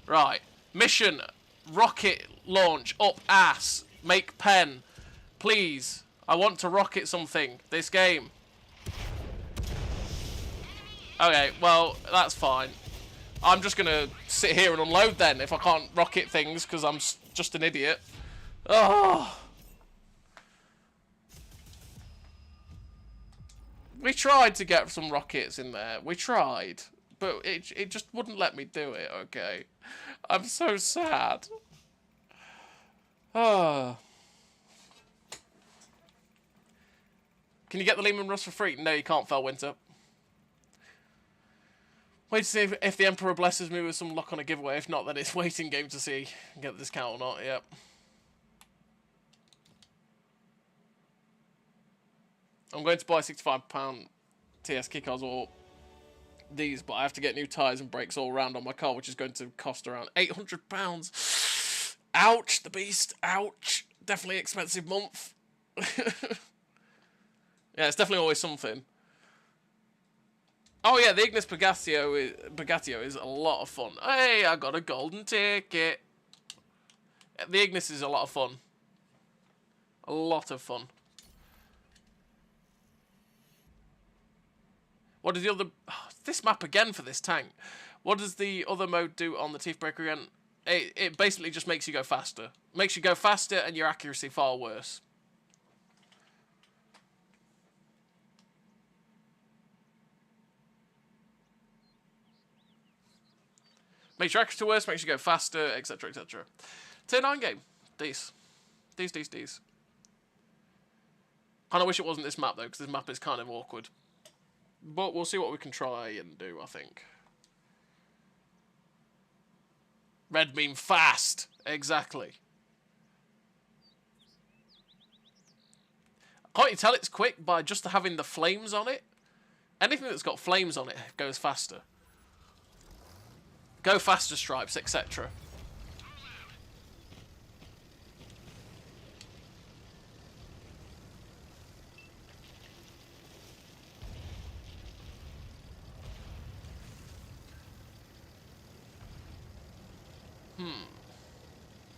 [SPEAKER 1] Right. Mission. Rocket launch. Up ass. Make pen. Please. I want to rocket something. This game. Okay, well, that's fine. I'm just going to sit here and unload then if I can't rocket things because I'm just an idiot. Oh. We tried to get some rockets in there. We tried. But it just wouldn't let me do it, okay? I'm so sad. Oh. Can you get the Lehman Russ for free? No, you can't, Fellwinter. Wait to see if the Emperor blesses me with some luck on a giveaway. If not, then it's waiting game to see get the discount or not. Yep. I'm going to buy £65 TS kickers or these, but I have to get new tyres and brakes all around on my car, which is going to cost around £800. Ouch, the beast. Ouch. Definitely expensive month. Yeah, it's definitely always something. Oh yeah, the Ignis Pagatio is a lot of fun. Hey, I got a golden ticket. The Ignis is a lot of fun. A lot of fun. What does the other... Oh, this map again for this tank. What does the other mode do on the Teeth Breaker again? It basically just makes you go faster. Makes you go faster and your accuracy far worse. Makes your accuracy worse, makes you go faster, etc, etc. Tier 9 game. These. Kind of wish it wasn't this map though, because this map is kind of awkward. But we'll see what we can try and do, I think. Red mean fast. Exactly. Can't you tell it's quick by just having the flames on it? Anything that's got flames on it goes faster. Go faster stripes, etc.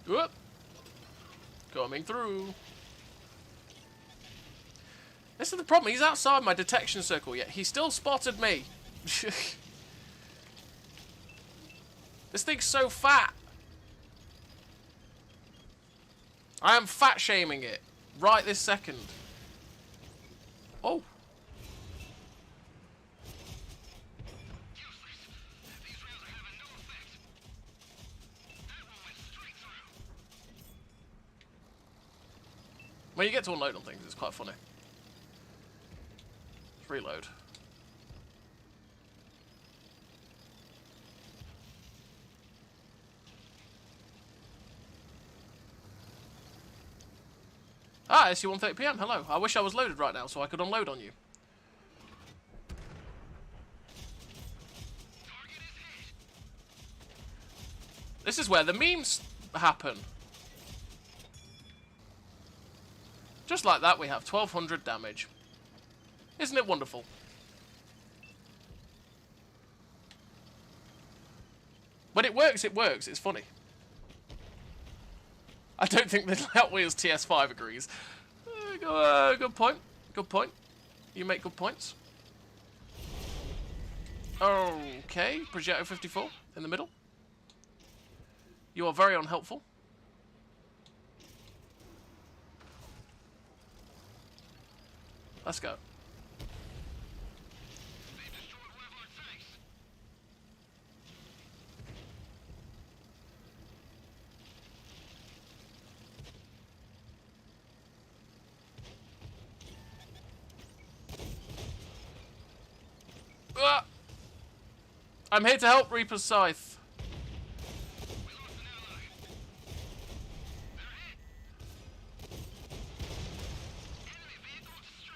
[SPEAKER 1] Whoop. Coming through. This is the problem. He's outside my detection circle yet. He still spotted me. This thing's so fat. I am fat shaming it right this second. Oh. When you get to unload on things, it's quite funny. Let's reload. Ah, it's your 1:30 PM. Hello. I wish I was loaded right now so I could unload on you. This is where the memes happen. Just like that, we have 1200 damage. Isn't it wonderful? When it works, it works. It's funny. I don't think the Hot Wheels TS5 agrees. Good point. Good point. You make good points. Okay, Progetto 54 in the middle. You are very unhelpful. Let's go. I'm here to help, Reaper's Scythe.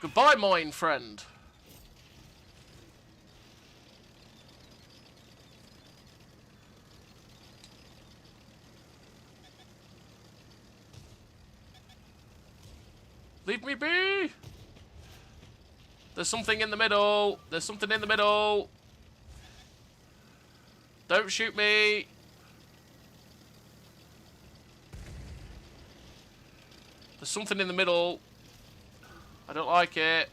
[SPEAKER 1] Goodbye, mine friend. Leave me be. There's something in the middle. There's something in the middle. Don't shoot me. There's something in the middle. I don't like it.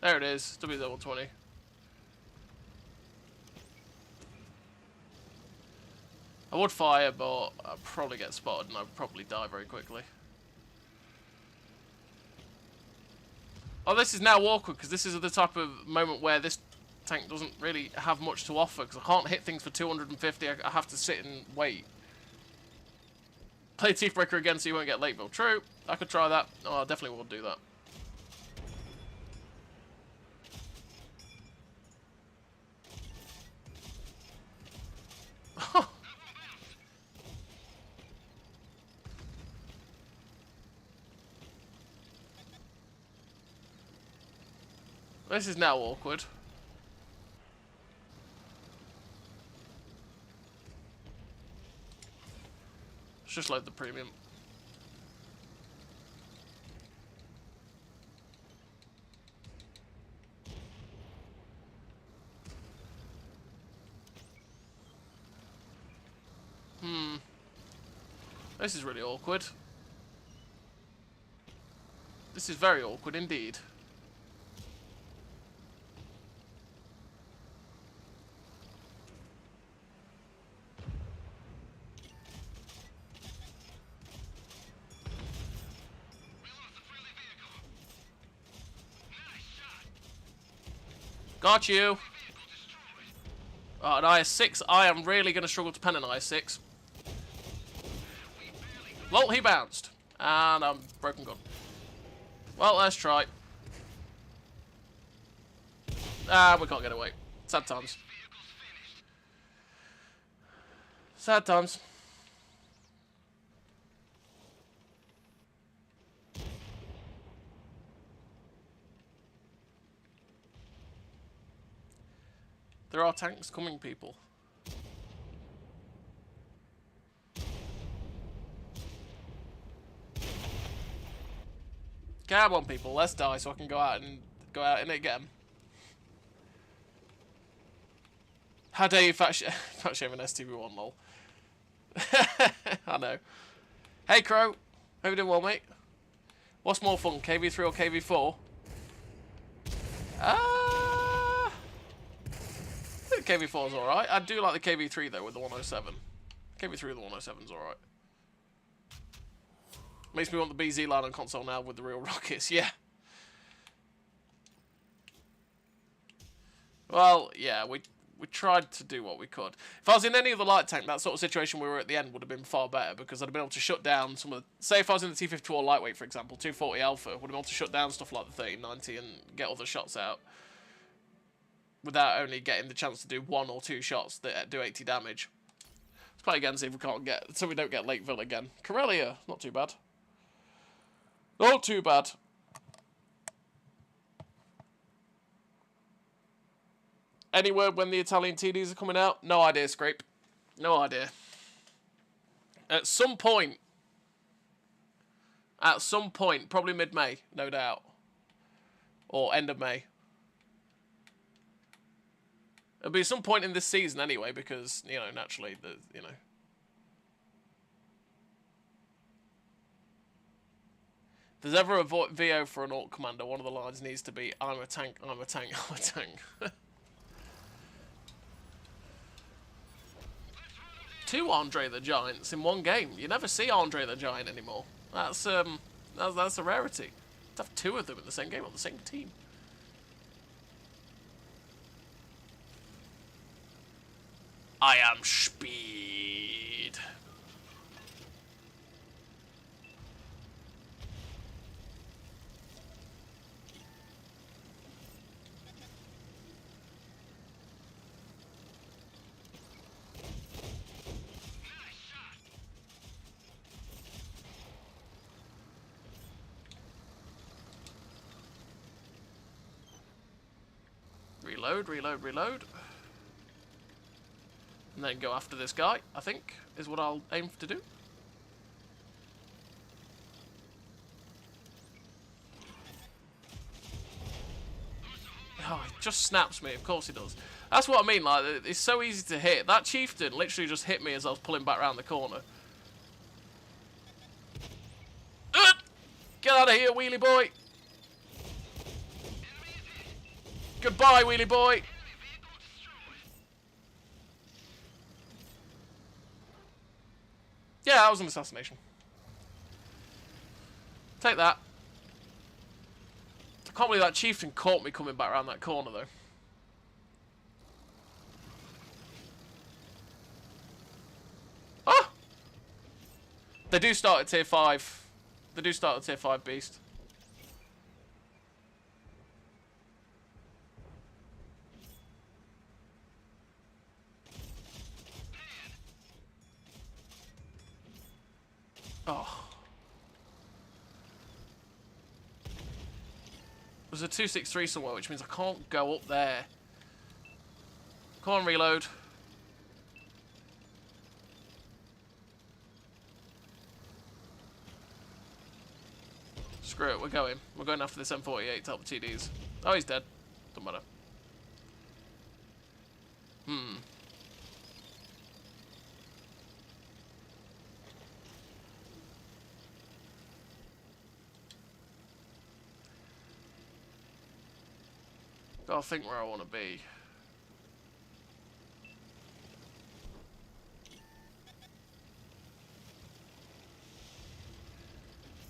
[SPEAKER 1] There it is. WZ-120. I would fire, but I'd probably get spotted and I'd probably die very quickly. Oh, this is now awkward because this is the type of moment where this tank doesn't really have much to offer because I can't hit things for 250. I have to sit and wait. Play Teeth Breaker again so you won't get late build. True. I could try that. Oh, I definitely will do that. This is now awkward. Let's just load the premium. This is really awkward. This is very awkward indeed. Got you. Oh, an IS-6. I am really going to struggle to pen an IS-6. Lol, he bounced. And I'm broken gun. Well, let's try. Ah, we can't get away. Sad times. Sad times. There are tanks coming, people. Come on, people, let's die so I can go out in it again. How dare you fat shame an STV1, lol. I know. Hey, Crow. Hope you doing well, mate. What's more fun, KV3 or KV4? I think KV4 is alright. I do like the KV3 though with the 107. KV3 with the 107 is alright. Makes me want the BZ line on console now with the real rockets, yeah. Well, yeah, we tried to do what we could. If I was in any other light tank, that sort of situation we were at the end would have been far better because I'd have been able to shut down some of the... Say if I was in the T-54 lightweight, for example, 240 Alpha, would have been able to shut down stuff like the 1390 and get other shots out without only getting the chance to do 1 or 2 shots that do 80 damage. Let's play again, see if we can't get... So we don't get Lakeville again. Corellia, not too bad. Not too bad. Any word when the Italian TDs are coming out? No idea, Scrape. No idea. At some point, probably mid-May, no doubt. Or end of May. It'll be some point in this season anyway, because, you know, naturally, you know. If there's ever a VO for an Orc Commander, one of the lines needs to be, I'm a tank, I'm a tank, I'm a tank. 2 Andre the Giants in one game. You never see Andre the Giant anymore. That's a rarity. To have 2 of them in the same game on the same team. I am speed. Reload, reload, reload. And then go after this guy, I think, is what I'll aim to do. Oh, he just snaps me, of course he does. That's what I mean, like, it's so easy to hit. That chieftain literally just hit me as I was pulling back around the corner. Get out of here, wheelie boy! Goodbye, wheelie boy! Yeah, that was an assassination. Take that. I can't believe that chieftain caught me coming back around that corner, though. Ah! They do start at tier 5. They do start at tier 5 beast. Oh. There's a 263 somewhere, which means I can't go up there. Come on, reload. Screw it, we're going. We're going after this M48 to help the TDs. Oh, he's dead. Doesn't matter. Gotta think where I want to be.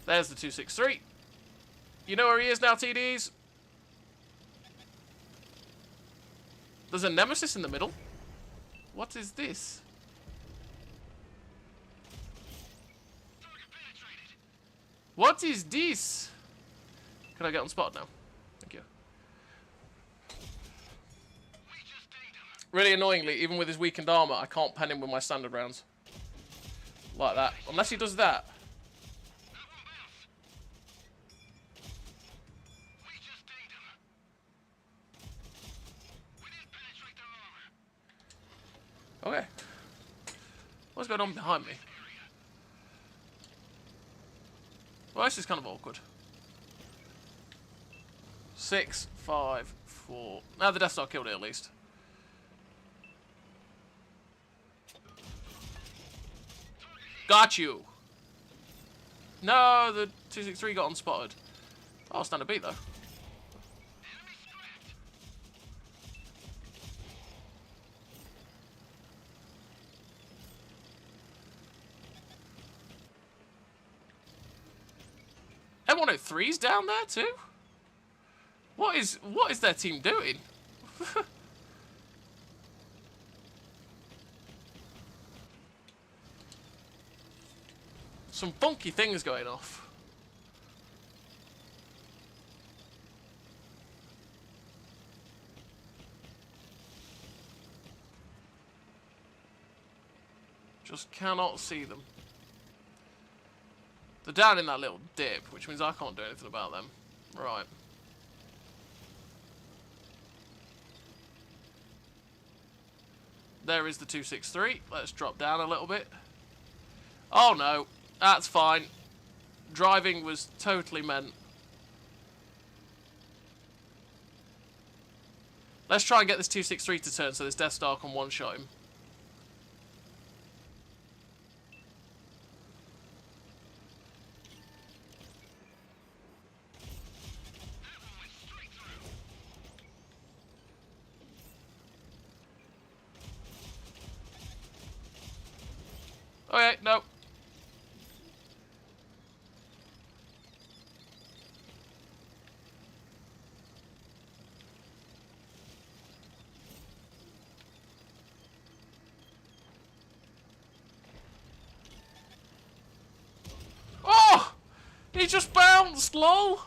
[SPEAKER 1] There's the 263. You know where he is now, TDs? There's a nemesis in the middle. What is this? What is this? Can I get on spot now? Thank you. Really annoyingly, even with his weakened armor, I can't pen him with my standard rounds. Like that. Unless he does that. Okay. What's going on behind me? Well, this is kind of awkward. 6, 5, 4. Now the Death Star killed it at least. Got you! No, the 263 got unspotted. Oh, stand a beat though. M103's down there too? What is their team doing? Some funky things going off. Just cannot see them. They're down in that little dip, which means I can't do anything about them. Right. There is the 263. Let's drop down a little bit. Oh no. That's fine. Driving was totally meant. Let's try and get this 263 to turn so this Death Star can one-shot him. Okay, no. Oh! He just bounced, lol!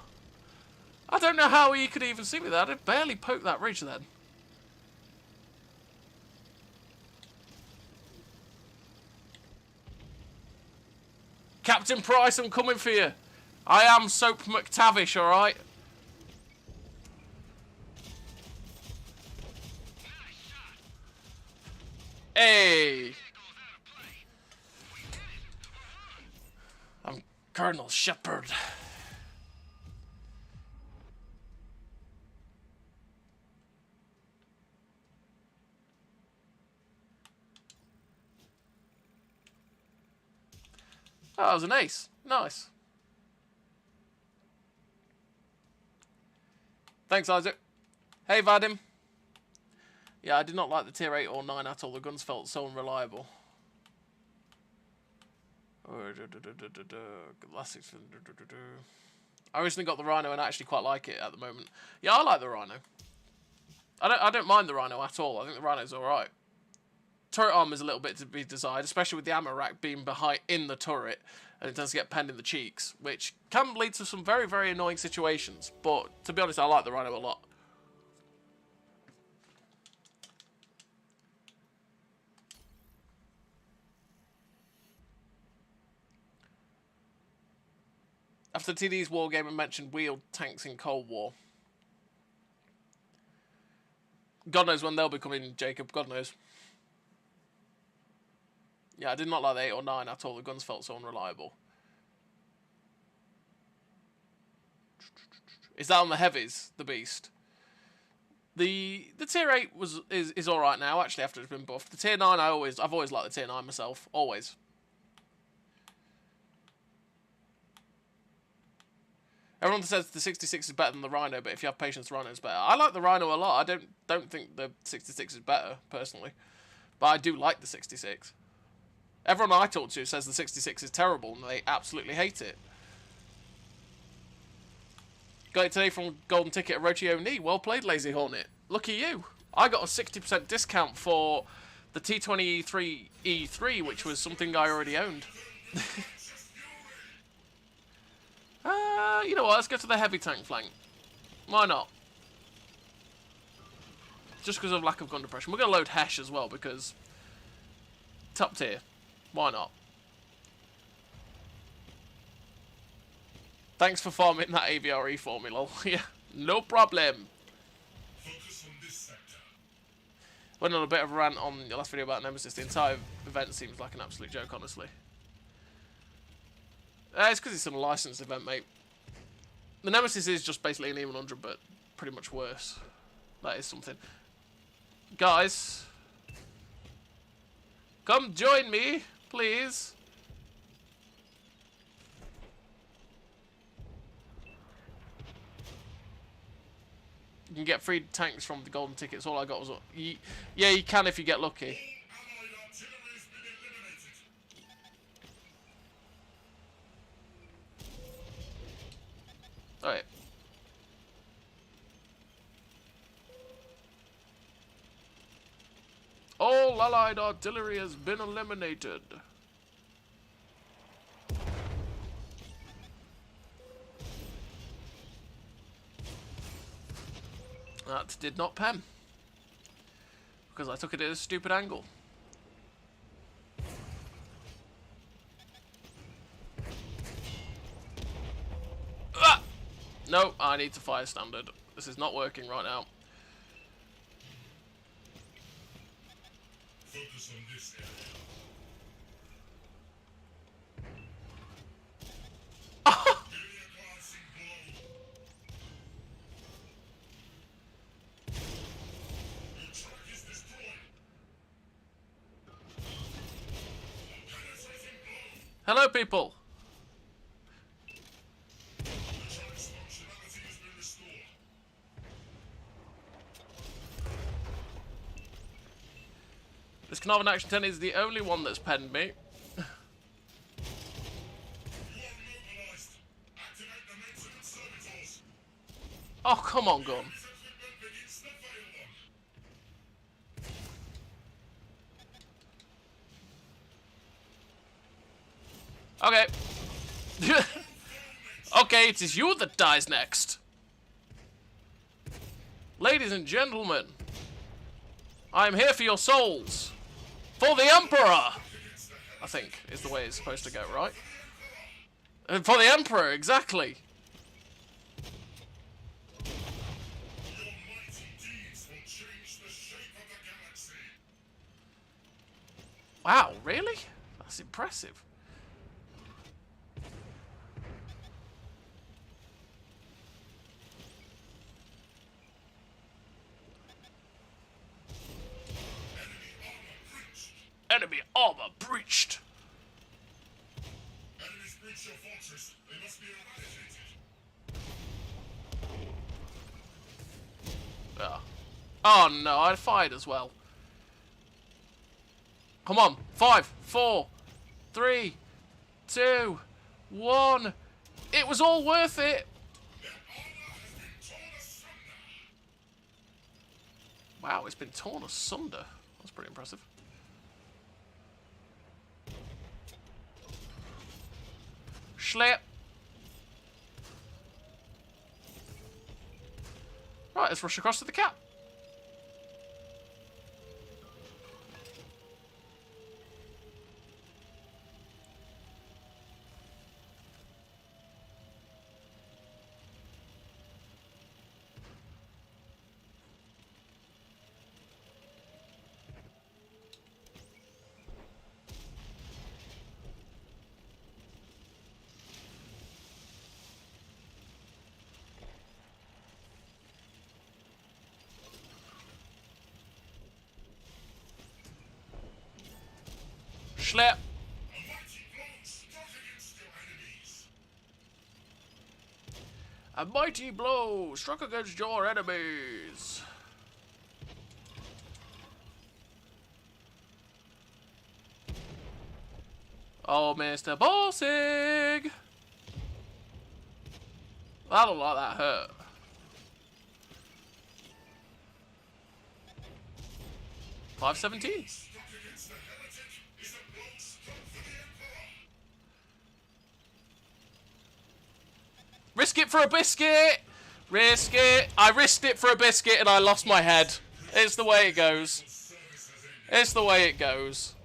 [SPEAKER 1] I don't know how he could even see me there. I did barely poke that ridge then. Captain Price, I'm coming for you. I am Soap McTavish, alright? Hey! I'm Colonel Shepard. Oh, that was an ace. Nice. Thanks, Isaac. Hey, Vadim. Yeah, I did not like the tier 8 or 9 at all. The guns felt so unreliable. I recently got the Rhino and I actually quite like it at the moment. Yeah, I like the Rhino. I don't mind the Rhino at all. I think the Rhino's alright. Turret armor is a little bit to be desired, especially with the ammo rack being behind in the turret, and it does get penned in the cheeks, which can lead to some very, very annoying situations. But to be honest, I like the Rhino a lot. After TD's Wargaming mentioned wheeled tanks in Cold War. God knows when they'll be coming, Jacob. God knows. Yeah, I did not like the 8 or 9 at all. The guns felt so unreliable. Is that on the heavies, the beast? The tier 8 is alright now, actually, after it's been buffed. The tier 9, I've always liked the tier 9 myself. Always. Everyone says the 66 is better than the Rhino, but if you have patience, the Rhino is better. I like the Rhino a lot. I don't think the 66 is better, personally. But I do like the 66. Everyone I talk to says the 66 is terrible, and they absolutely hate it. Got it today from Golden Ticket at Rochi O'Neill. Well played, Lazy Hornet. Lucky you. I got a 60% discount for the T20 E3, which was something I already owned. You know what? Let's go to the heavy tank flank. Why not? Just because of lack of gun depression. We're going to load Hesh as well, because top tier. Why not? Thanks for farming that AVRE for me, lol. Yeah, no problem. Went on a bit of a rant on your last video about Nemesis. The entire event seems like an absolute joke, honestly. It's because it's a licensed event, mate. The Nemesis is just basically an E100, but pretty much worse. That is something. Guys, come join me, please. You can get free tanks from the golden tickets. All I got was... Yeah, you can if you get lucky. Alright. All allied artillery has been eliminated. That did not pen. Because I took it at a stupid angle. Ah! No, I need to fire standard. This is not working right now. Focus on this area. Hello, people. This Carnarvon Action 10 is the only one that's penned me. Oh, come on, gun. Okay. Okay, it is you that dies next. Ladies and gentlemen, I am here for your souls. For the Emperor! I think is the way it's supposed to go, right? For the Emperor, exactly. Wow, really? That's impressive. Enemy armor breached. Enemies breach your fortress. They must be eradicated. Oh no, I fired as well. Come on. 5, 4, 3, 2, 1. It was all worth it. Wow, it's been torn asunder. That's pretty impressive. Schlep. Right, let's rush across to the cap. Schlep. A mighty blow struck against your enemies. Oh, Mr. Bossig. I don't like that hurt. $5.17. Risk it for a biscuit! Risk it! I risked it for a biscuit and I lost my head. It's the way it goes. It's the way it goes.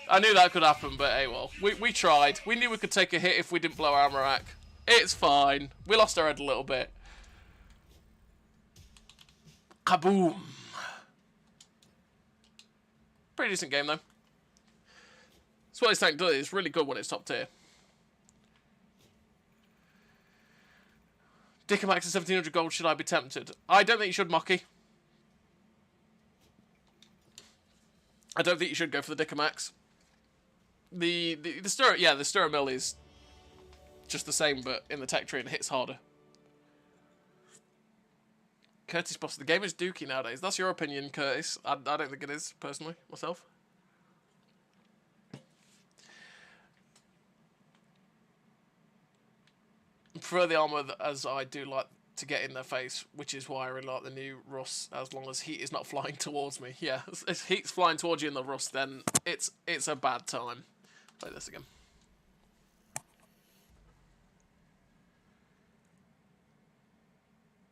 [SPEAKER 1] I knew that could happen, but hey, well. We tried. We knew we could take a hit if we didn't blow our armor rack. It's fine. We lost our head a little bit. Kaboom! Pretty decent game, though. That's what this tank does. It's really good when it's top tier. Dickermax at 1700 gold, should I be tempted? I don't think you should, Mocky. I don't think you should go for the Dickermax. The Stirrer Mill is just the same, but in the tech tree and it hits harder. Curtis Boss, the game is dookie nowadays. That's your opinion, Curtis. I don't think it is, personally, myself. I prefer the armour as I do like to get in their face, which is why I really like the new Russ, as long as heat is not flying towards me. Yeah, if heat's flying towards you in the Russ, then it's a bad time. Play this again.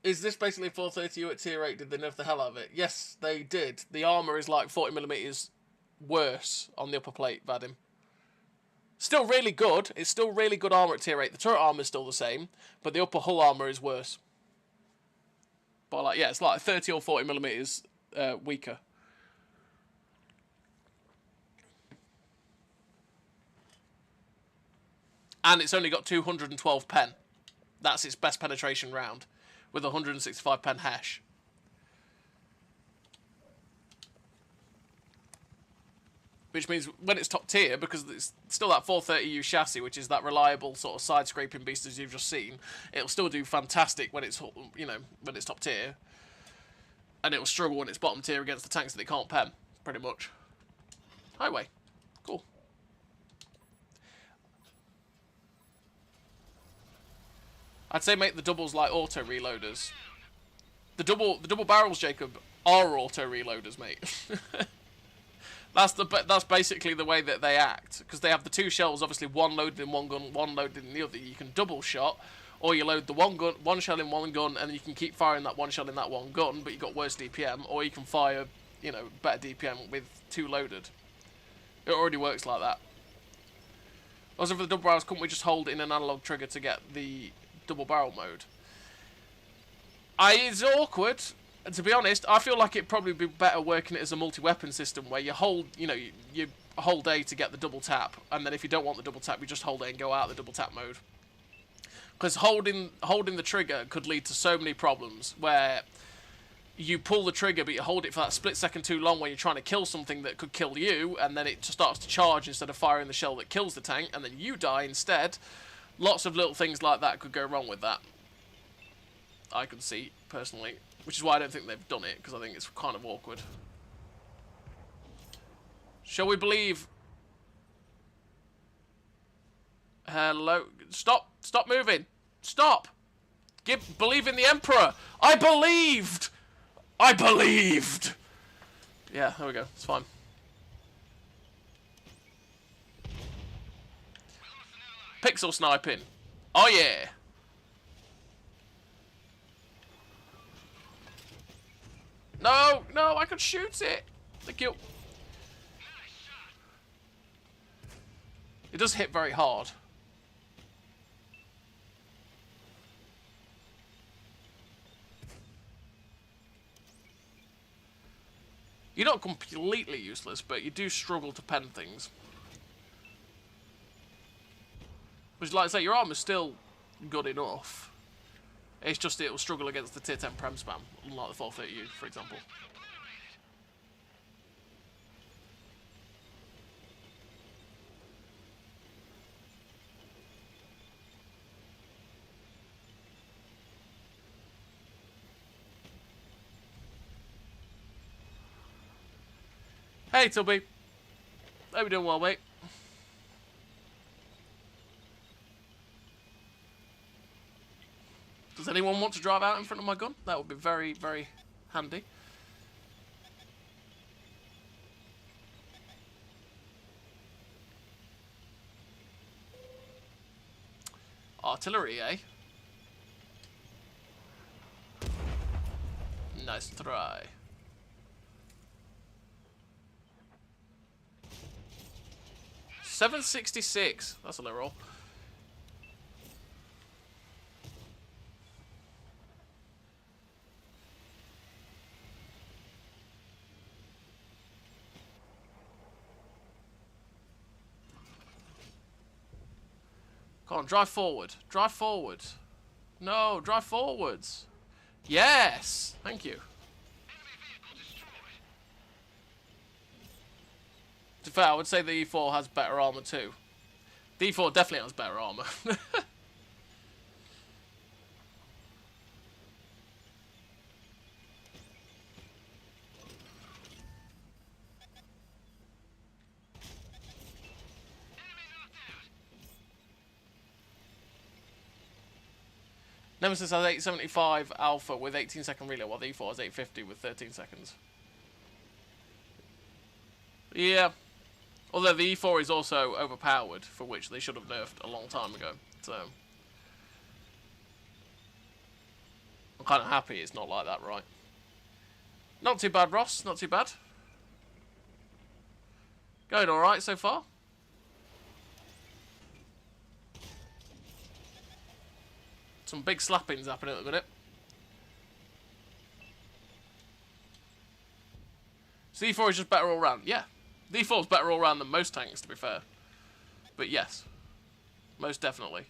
[SPEAKER 1] Is this basically 430U at tier 8? Did they nerf the hell out of it? Yes, they did. The armour is like 40mm worse on the upper plate, Vadim. Still really good. It's still really good armour at tier 8. The turret armour is still the same, but the upper hull armour is worse. But like, yeah, it's like 30 or 40mm weaker. And it's only got 212 pen. That's its best penetration round, with 165 pen hash. which means when it's top tier, because it's still that 430U chassis, which is that reliable sort of side-scraping beast as you've just seen, it'll still do fantastic when it's, you know, when it's top tier, and it'll struggle when it's bottom tier against the tanks that it can't pen, pretty much. Highway. Cool. I'd say make the doubles like auto reloaders. The double barrels, Jacob, are auto reloaders, mate. That's basically the way that they act, because they have the two shells, obviously one loaded in one gun, one loaded in the other. You can double shot, or you load the one shell in one gun, and you can keep firing that one shell in that one gun, but you've got worse DPM, or you can fire, you know, better DPM with two loaded. It already works like that. Also, for the double barrels, couldn't we just hold in an analog trigger to get the double barrel mode? It's awkward. And to be honest, I feel like it'd probably be better working it as a multi-weapon system where you hold, you know, you hold A to get the double tap, and then if you don't want the double tap, you just hold A and go out the double tap mode. Because holding the trigger could lead to so many problems where you pull the trigger, but you hold it for that split second too long when you're trying to kill something that could kill you, and then it just starts to charge instead of firing the shell that kills the tank, and then you die instead. Lots of little things like that could go wrong with that. I can see, personally. Which is why I don't think they've done it, because I think it's kind of awkward. Shall we believe... Hello? Stop! Stop moving! Stop! Believe in the Emperor! I believed! I believed! Yeah, there we go. It's fine. Pixel sniping. Oh yeah! No, no, I could shoot it. Thank you. It does hit very hard. You're not completely useless, but you do struggle to pen things. Which, like I say, your armor's still good enough. It's just it'll struggle against the tier 10 prem spam, unlike the 430U, for example. Hey, Tubby. Hope you're doing well, mate. Does anyone want to drive out in front of my gun? That would be very, very handy. Artillery, eh? Nice try. $766. That's a little roll. Come on, drive forward. Drive forward. No, drive forwards. Yes! Thank you. To be fair, I would say the E4 has better armor too. The E4 definitely has better armor. Nemesis has 875 alpha with 18-second reload, while the E4 has 850 with 13 seconds. Yeah. Although the E4 is also overpowered, for which they should have nerfed a long time ago. So I'm kind of happy it's not like that, right? Not too bad, Ross. Not too bad. Going alright so far. Some big slappings happening at the minute. So D4 is just better all round. Yeah. D4 is better all round than most tanks, to be fair. But yes. Most definitely.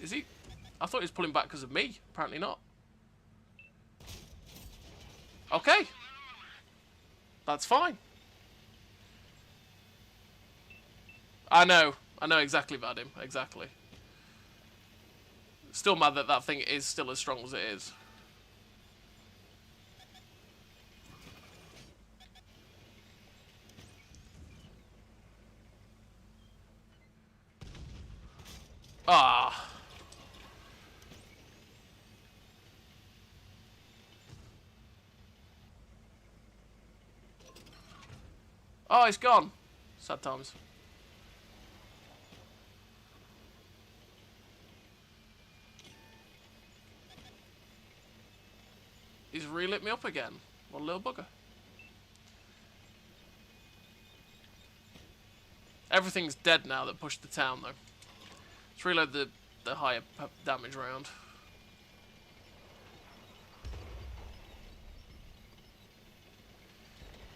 [SPEAKER 1] Is he? I thought he was pulling back because of me. Apparently not. Okay. That's fine. I know exactly, Vadim. Exactly. Still mad that that thing is still as strong as it is. Ah. Oh, it's gone. Sad times. He's re-lit me up again. What a little bugger. Everything's dead now that pushed the town, though. Let's reload the higher damage round.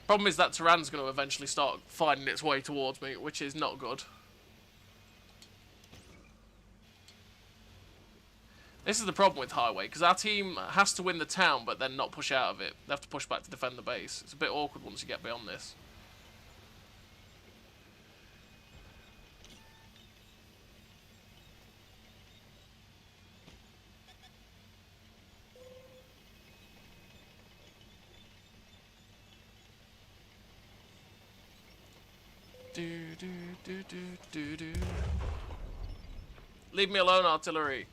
[SPEAKER 1] Problem is that Tyrann's going to eventually start finding its way towards me, which is not good. This is the problem with Highway, because our team has to win the town, but then not push out of it. They have to push back to defend the base. It's a bit awkward once you get beyond this. Do. Leave me alone, artillery.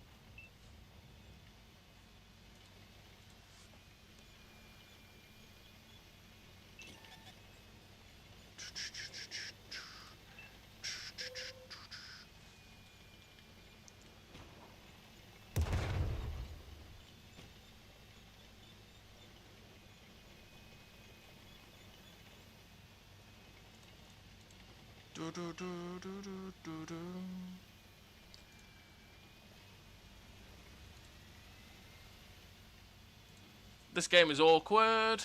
[SPEAKER 1] Do. This game is awkward.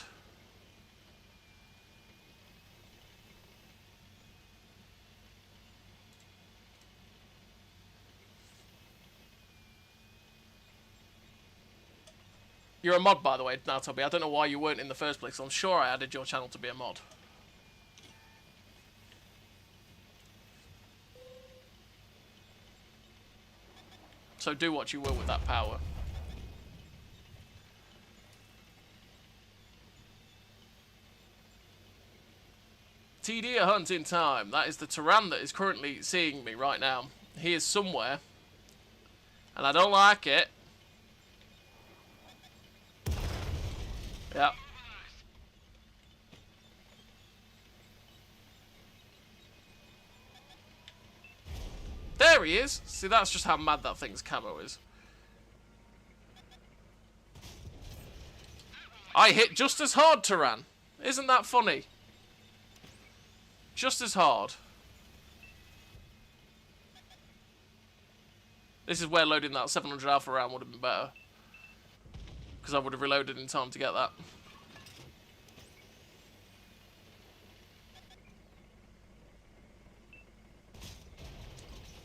[SPEAKER 1] You're a mod, by the way, now, Toby. I don't know why you weren't in the first place. I'm sure I added your channel to be a mod. So do what you will with that power. TD a hunt in time. That is the Tyrann that is currently seeing me right now. He is somewhere. And I don't like it. Yeah. There he is. See, that's just how mad that thing's camo is. I hit just as hard, Tyrann. Isn't that funny? Just as hard. This is where loading that 700 Alpha round would have been better. Because I would have reloaded in time to get that.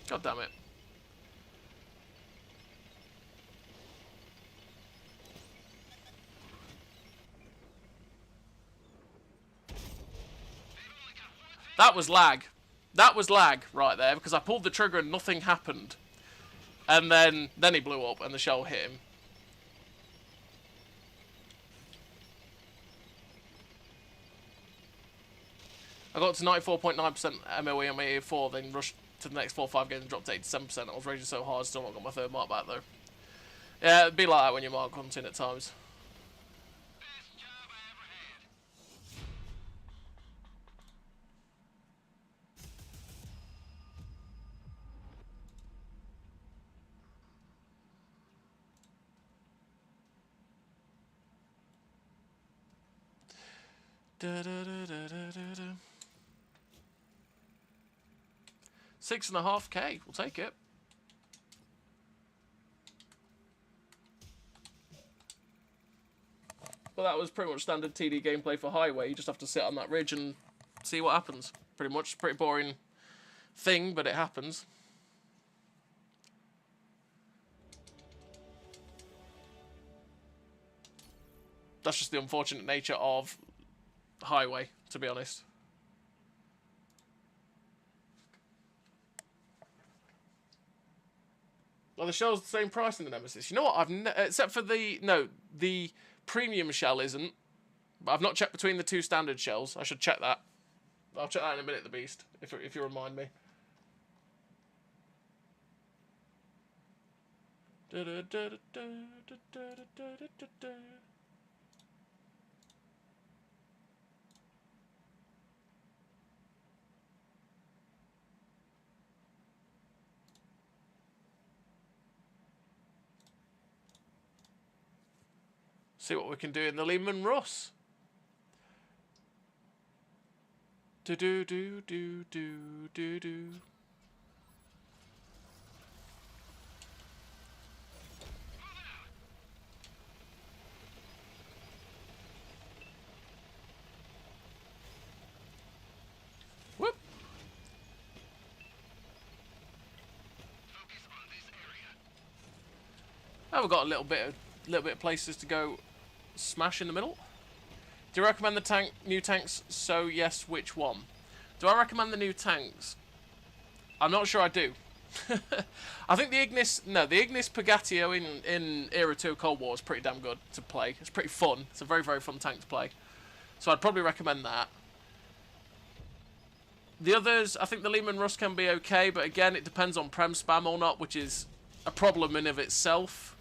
[SPEAKER 1] God damn it. That was lag. That was lag right there, because I pulled the trigger and nothing happened. And then he blew up and the shell hit him. I got to 94.9% MOE on my EA4, then rushed to the next 4 or 5 games and dropped to 87%. I was raging so hard, still not got my third mark back though. Yeah, it'd be like that when you're mark hunting at times. Da, da, da, da, da, da. 6.5k, we'll take it. But that was pretty much standard TD gameplay for Highway. You just have to sit on that ridge and see what happens. Pretty much, pretty boring thing, but it happens. That's just the unfortunate nature of highway, to be honest. Well, the shell's the same price in the Nemesis. You know what? Except for the premium shell isn't. But I've not checked between the 2 standard shells. I should check that. I'll check that in a minute, the Beast, if you remind me. See what we can do in the Lehman Russ. Do do do do do do do. Whoop. Oh, we've got a little bit of places to go smash in the middle. Do you recommend the new tanks? So yes, which one? Do I recommend the new tanks? I'm not sure I do. I think the Ignis Pagatio in Era 2 Cold War is pretty damn good to play. It's pretty fun. It's a very, very fun tank to play. So I'd probably recommend that. The others, I think the Lehman Russ can be okay, but again, it depends on Prem spam or not, which is a problem in of itself.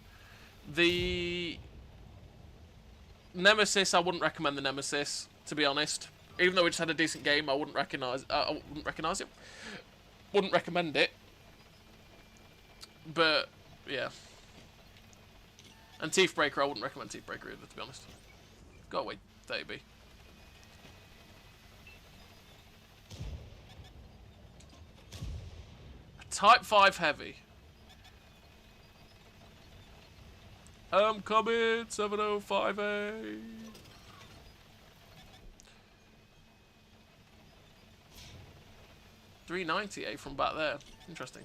[SPEAKER 1] The Nemesis, I wouldn't recommend the Nemesis, to be honest. Even though we just had a decent game, I wouldn't recognise it. Wouldn't recommend it. But yeah. And Teeth Breaker, I wouldn't recommend Teeth Breaker either, to be honest. Go away, 30B. Type 5 heavy. I'm coming, 705A. $390A from back there. Interesting.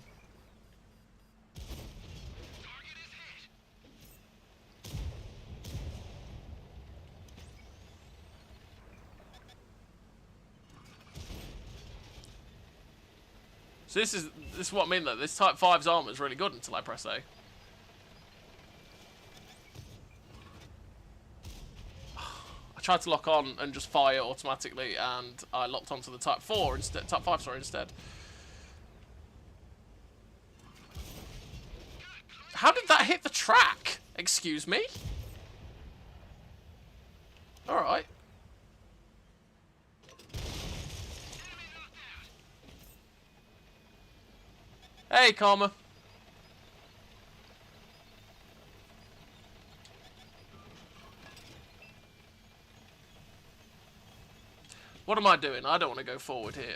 [SPEAKER 1] So this is what I mean though. This Type 5's armor is really good until I press A. I tried to lock on and just fire automatically, and I locked onto the Type 4 instead. Type 5, sorry, instead. How did that hit the track? Excuse me? Alright. Hey, Karma. What am I doing? I don't want to go forward here.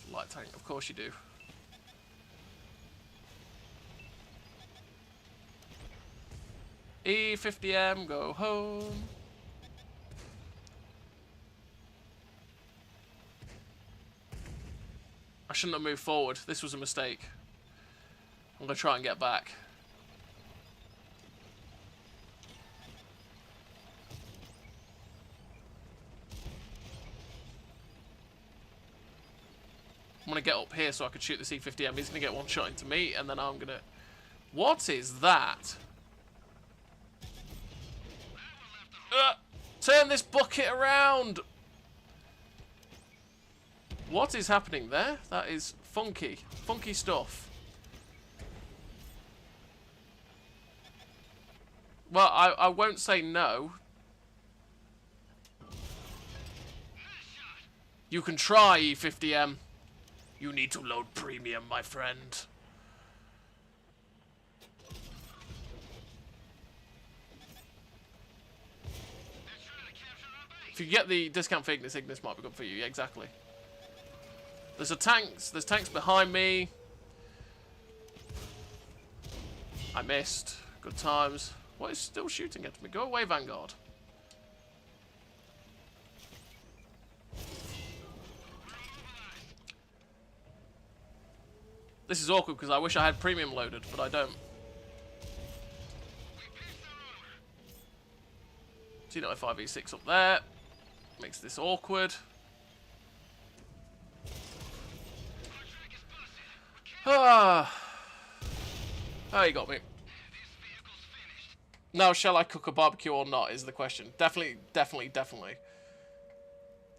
[SPEAKER 1] Light tank, of course you do. E50M, go home. I shouldn't have moved forward. This was a mistake. I'm going to try and get back. I'm going to get up here so I can shoot the C50M. He's going to get one shot into me, and then I'm going to... What is that? Turn this bucket around! What is happening there? That is funky. Funky stuff. Well, I won't say no. You can try, E50M. You need to load premium, my friend. If you get the discount for Ignis, Ignis might be good for you. Yeah, exactly. There's tanks behind me. I missed. Good times. What is still shooting at me? Go away, Vanguard. This is awkward because I wish I had premium loaded, but I don't. T95E6 up there. Makes this awkward. Ah. Oh, you got me. Now, shall I cook a barbecue or not is the question. Definitely, definitely, definitely.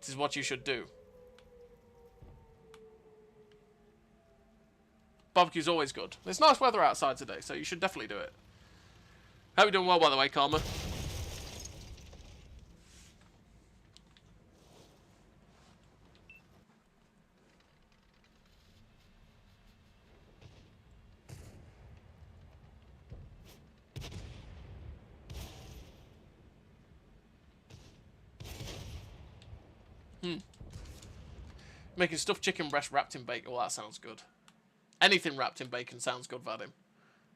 [SPEAKER 1] This is what you should do. Barbecue's always good. It's nice weather outside today, so you should definitely do it. Hope you're doing well, by the way, Karma. Making stuffed chicken breast wrapped in bacon. Well, that sounds good. Anything wrapped in bacon sounds good, Vadim.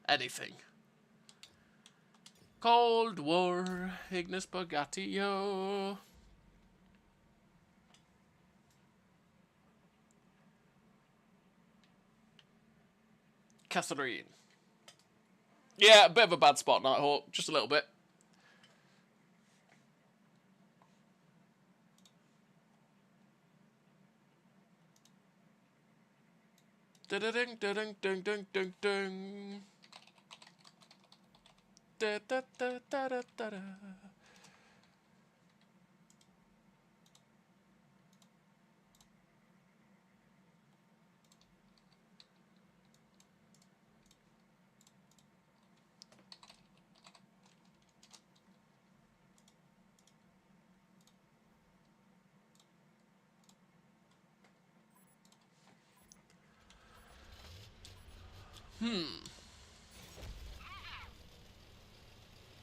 [SPEAKER 1] Anything. Cold War. Ignis Bagatio. Catherine. Yeah, a bit of a bad spot, Nighthawk. Just a little bit. Da-da-ding, da-ding, ding, ding, ding, ding. Da-da-da-da-da-da.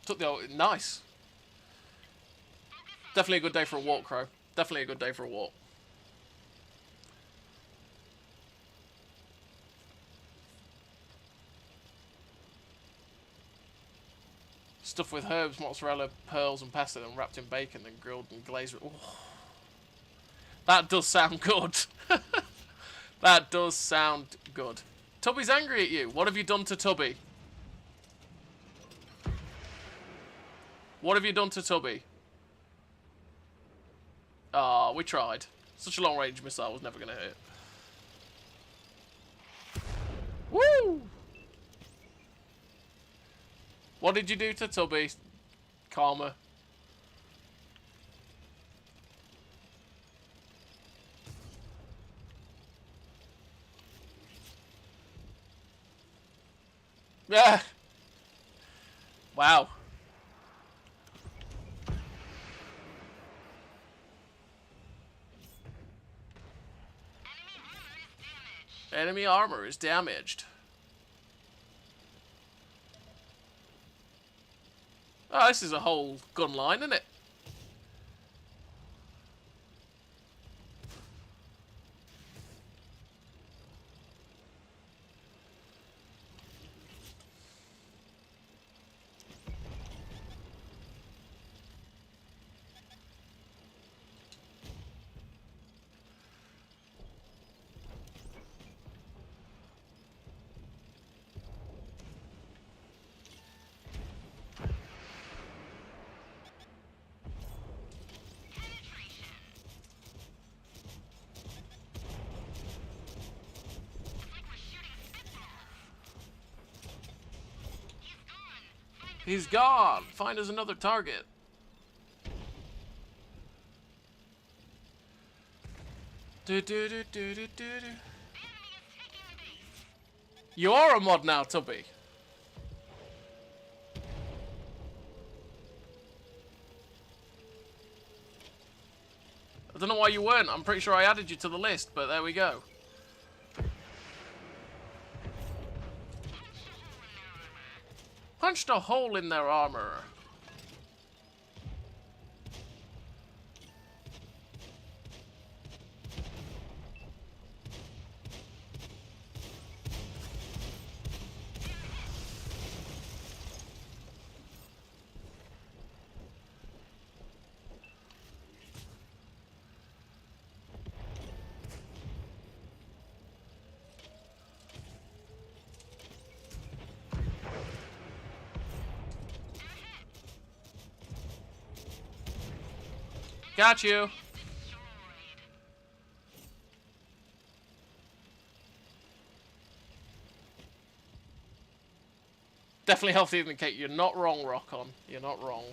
[SPEAKER 1] Took the old... Nice. Definitely a good day for a walk, Crow. Definitely a good day for a walk. Stuffed with herbs, mozzarella, pearls, and pasta, and wrapped in bacon, and grilled and glazed. Ooh. That does sound good. That does sound good. Tubby's angry at you. What have you done to Tubby? What have you done to Tubby? Ah, we tried. Such a long-range missile was never going to hit. Woo! What did you do to Tubby, Karma? Yeah. Wow. Enemy armor is damaged. Oh, this is a whole gun line, isn't it? He's gone. Find us another target. You are a mod now, Tubby. I don't know why you weren't. I'm pretty sure I added you to the list, but there we go. Punched a hole in their armor. Got you. Definitely healthier than cake. You're not wrong, Rockon. You're not wrong.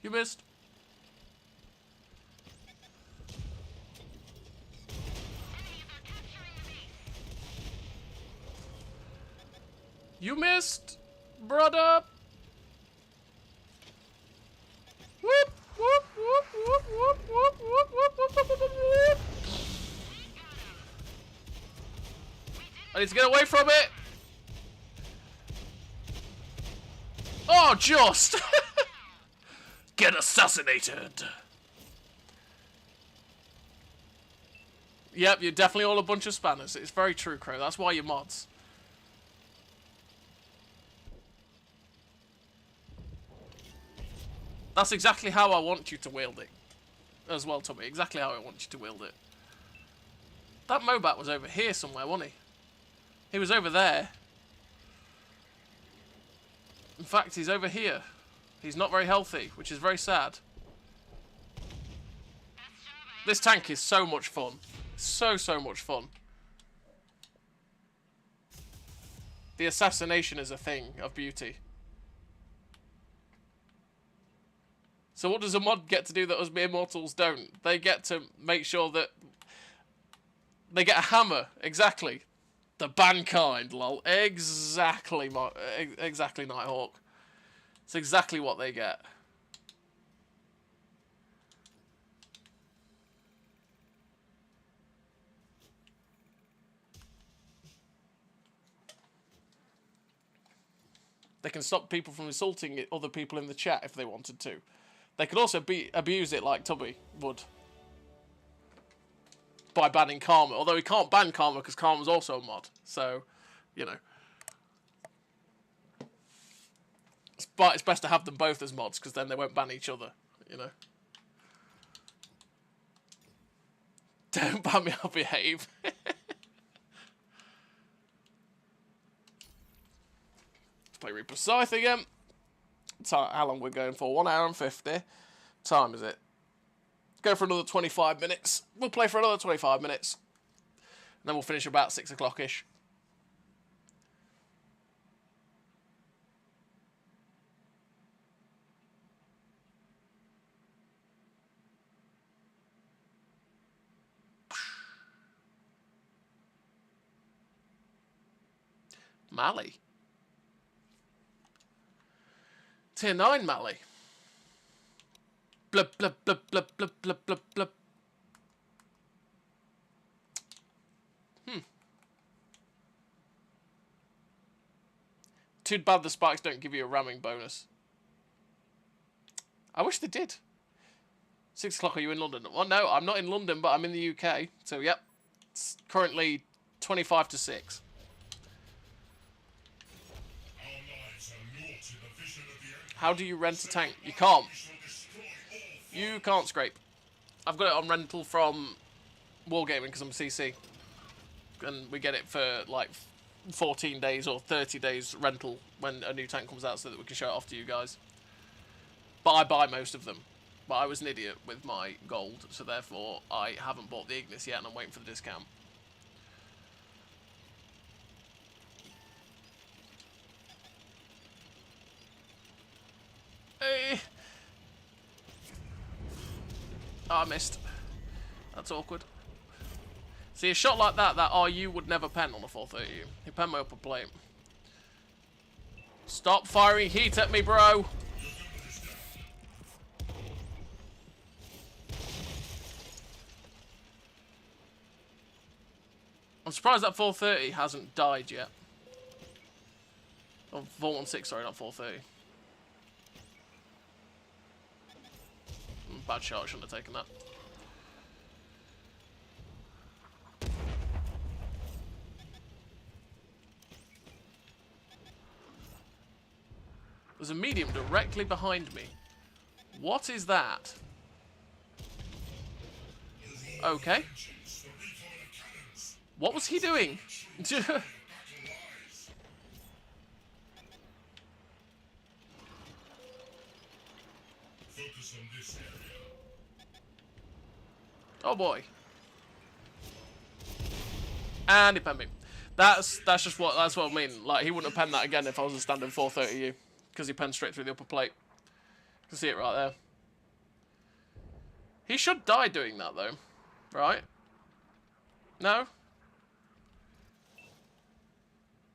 [SPEAKER 1] You missed. You missed, brother. Whoop, whoop, whoop, whoop, whoop, whoop, whoop, whoop, whoop, whoop, whoop. I need to get away from it. Oh, just. Get assassinated. Yep, you're definitely all a bunch of spanners. It's very true, Crow. That's why you're mods. That's exactly how I want you to wield it. As well, Tommy. Exactly how I want you to wield it. That Mobat was over here somewhere, wasn't he? He was over there. In fact, he's over here. He's not very healthy, which is very sad. This tank is so much fun. So much fun. The assassination is a thing of beauty. So what does a mod get to do that us mere mortals don't? They get to make sure that they get a hammer. Exactly. The ban kind, lol. Exactly, exactly, Nighthawk. It's exactly what they get. They can stop people from insulting other people in the chat if they wanted to. They could also abuse it like Tubby would. By banning Karma. Although he can't ban Karma because Karma's also a mod. So, you know. But it's best to have them both as mods because then they won't ban each other, you know. Don't ban me, I'll behave. Let's play Reaper Scythe again. How long we're going for? 1 hour and 50. Time is it? Go for another 25 minutes. We'll play for another 25 minutes. And then we'll finish about 6 o'clock-ish. Mali. Tier 9 Mali. Blub, blub, blub, blub, blub, blub, blub, blub. Too bad the spikes don't give you a ramming bonus. I wish they did. 6 o'clock, are you in London? Well, no, I'm not in London, but I'm in the UK. So, yep. It's currently 25 to 6. How do you rent a tank? You can't. You can't scrape. I've got it on rental from Wargaming because I'm a CC. And we get it for like 14 days or 30 days rental when a new tank comes out so that we can show it off to you guys. But I buy most of them. But I was an idiot with my gold, so therefore I haven't bought the Ignis yet and I'm waiting for the discount. Hey. Oh, I missed. That's awkward. See, a shot like that RU would never pen on a 430. He penned my upper plate. Stop firing heat at me, bro! I'm surprised that 430 hasn't died yet. Oh, 416, sorry, not 430. Bad shot, I shouldn't have taken that. There's a medium directly behind me. What is that? Okay. What was he doing? Oh boy. And he penned me. That's what I mean. Like, he wouldn't have penned that again if I was a standing 430U, because he penned straight through the upper plate. You can see it right there. He should die doing that though, right? No?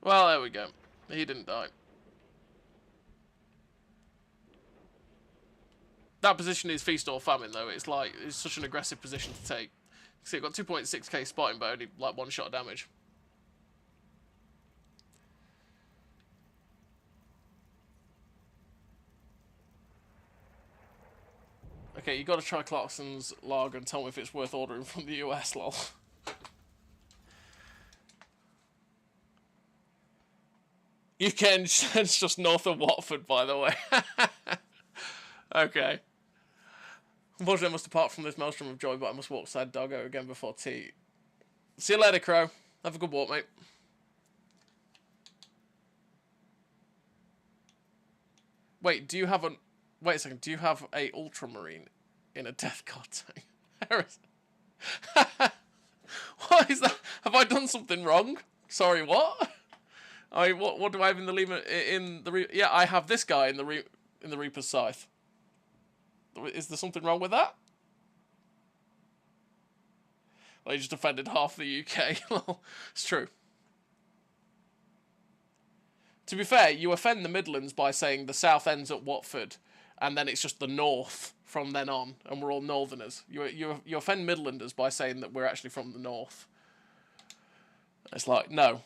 [SPEAKER 1] Well, there we go. He didn't die. That position is feast or famine though. It's like, it's such an aggressive position to take. See, it got 2.6k spotting, but only like 1 shot of damage. Okay, you gotta try Clarkson's lager and tell me if it's worth ordering from the US, lol. You can, it's just north of Watford, by the way. Okay. Unfortunately, I must depart from this maelstrom of joy, but I must walk side doggo again before tea. See you later, Crow. Have a good walk, mate. Wait, do you have a... Wait a second, do you have a ultramarine in a Death Guard tank? What is that? Have I done something wrong? Sorry, what? What do I have in the Lima... Yeah, I have this guy in the Reaper's Scythe. Is there something wrong with that? Well, you just offended half the UK. It's true. To be fair, you offend the Midlands by saying the south ends at Watford, and then it's just the north from then on, and we're all northerners. You offend Midlanders by saying that we're actually from the north. It's like, no.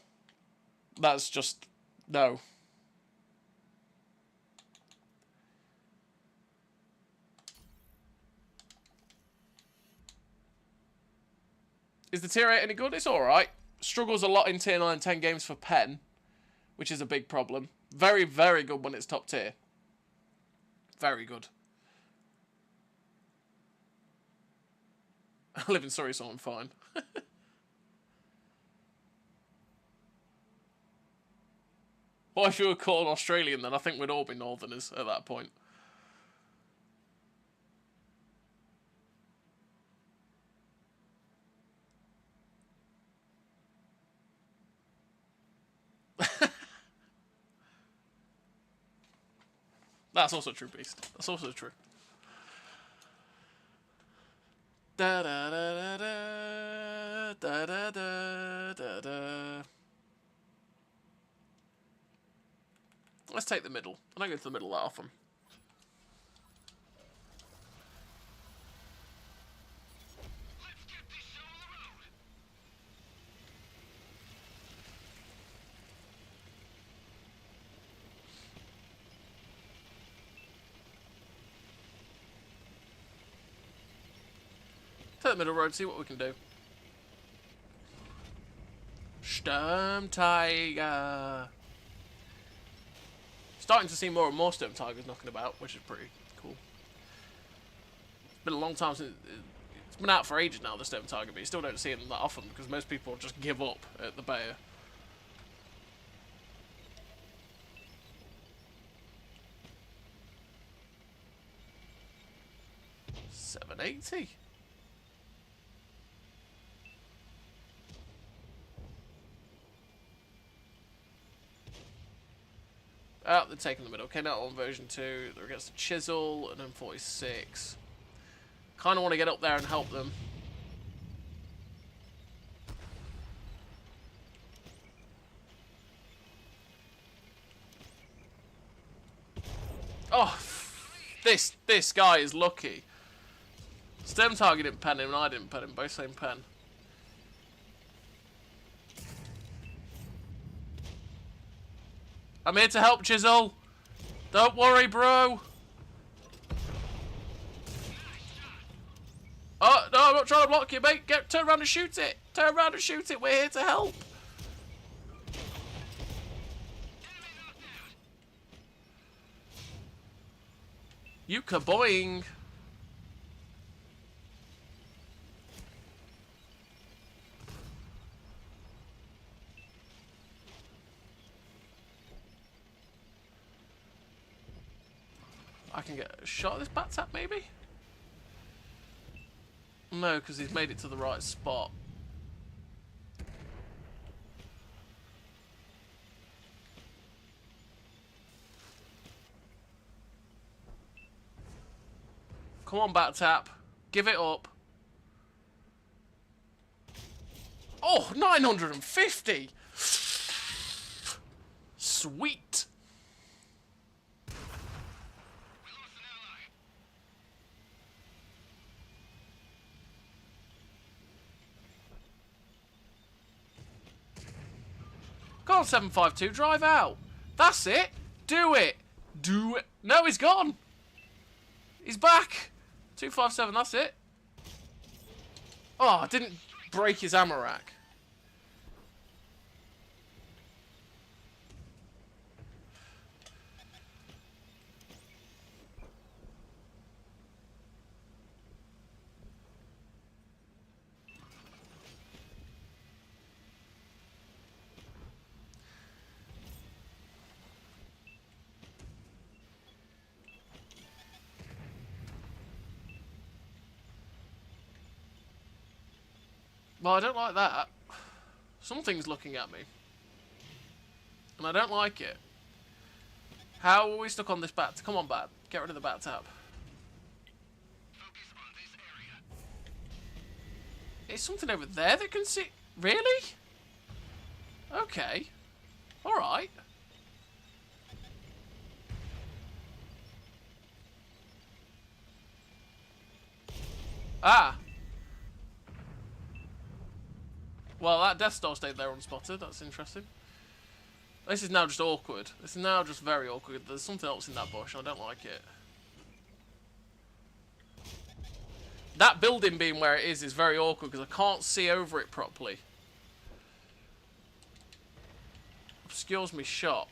[SPEAKER 1] That's just... no. Is the tier 8 any good? It's alright. Struggles a lot in tier 9 and 10 games for pen, which is a big problem. Very, very good when it's top tier. Very good. I live in Surrey, so I'm fine. What if you were called Australian, then I think we'd all be northerners at that point. That's also true, Beast. That's also true. Da da da da da da da da da. Let's take the middle. I don't go to the middle that often. Take the middle road, see what we can do. Sturm Tiger. Starting to see more and more Sturm Tigers knocking about, which is pretty cool. It's been a long time since... It's been out for ages now, the Sturm Tiger, but you still don't see them that often because most people just give up at the Bayer. $780. Oh, they're taking the middle. Okay, now on version 2. They're against the Chisel and then 46. Kind of want to get up there and help them. Oh, this guy is lucky. Sturm Tiger didn't pen him and I didn't pen him. Both same pen. I'm here to help, Chisel. Don't worry, bro. Oh, no, I'm not trying to block you, mate. Turn around and shoot it. Turn around and shoot it. We're here to help. You kaboing. I can get a shot at this bat tap, maybe? No, because he's made it to the right spot. Come on, bat tap. Give it up. Oh, 950! Sweet! Go on, 752, drive out. That's it. Do it. Do it. No, he's gone. He's back. 257, that's it. Oh, I didn't break his ammo rack. Well, I don't like that. Something's looking at me. And I don't like it. How are we stuck on this bat? Come on, bat. Get rid of the bat tap.
[SPEAKER 2] Focus on this area.
[SPEAKER 1] Is something over there that can see? Really? Okay. Alright. Ah. Well, that Death Star stayed there unspotted. That's interesting. This is now just awkward. This is now just very awkward. There's something else in that bush. I don't like it. That building being where it is very awkward because I can't see over it properly. Obscures me shot.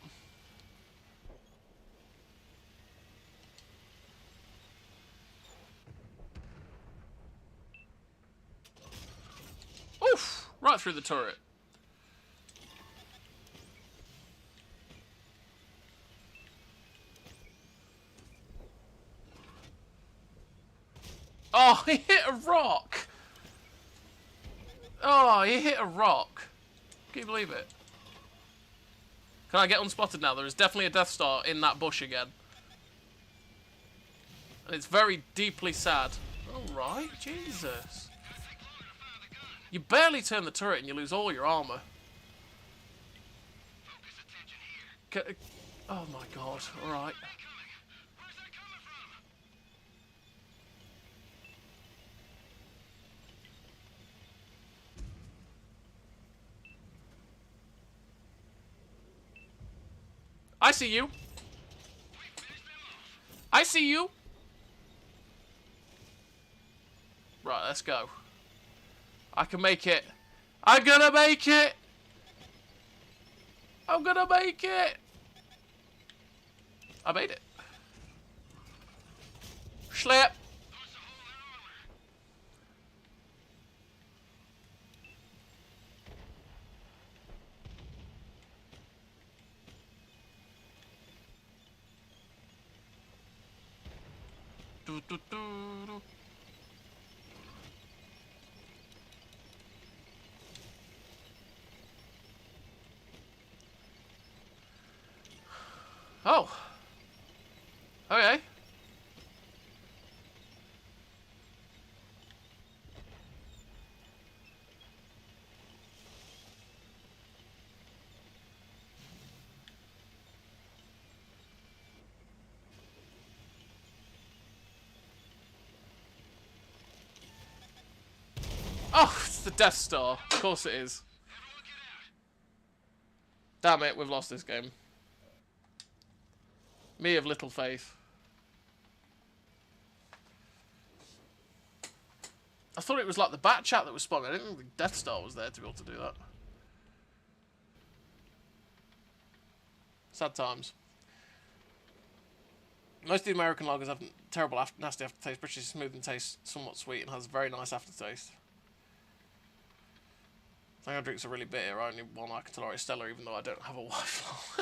[SPEAKER 1] Oof! Right through the turret. Oh, he hit a rock! Oh, he hit a rock. Can you believe it? Can I get unspotted now? There is definitely a Death Star in that bush again. And it's very deeply sad. Alright, Jesus. You barely turn the turret and you lose all your armor. Oh my god, alright. I see you. I see you. Right, let's go. I can make it. I'm gonna make it. I'm gonna make it. I made it. Schlep. Do, do, do, do. Oh. Okay. Oh, it's the Death Star. Of course it is. Damn it, we've lost this game. Me of little faith. I thought it was like the bat chat that was spawning. I didn't think the Death Star was there to be able to do that. Sad times. Most of the American lagers have terrible, nasty aftertaste. British is smooth and tastes somewhat sweet and has a very nice aftertaste. Thankyou drinks are really bitter. I only one I can tolerate Stella, even though I don't have a wife.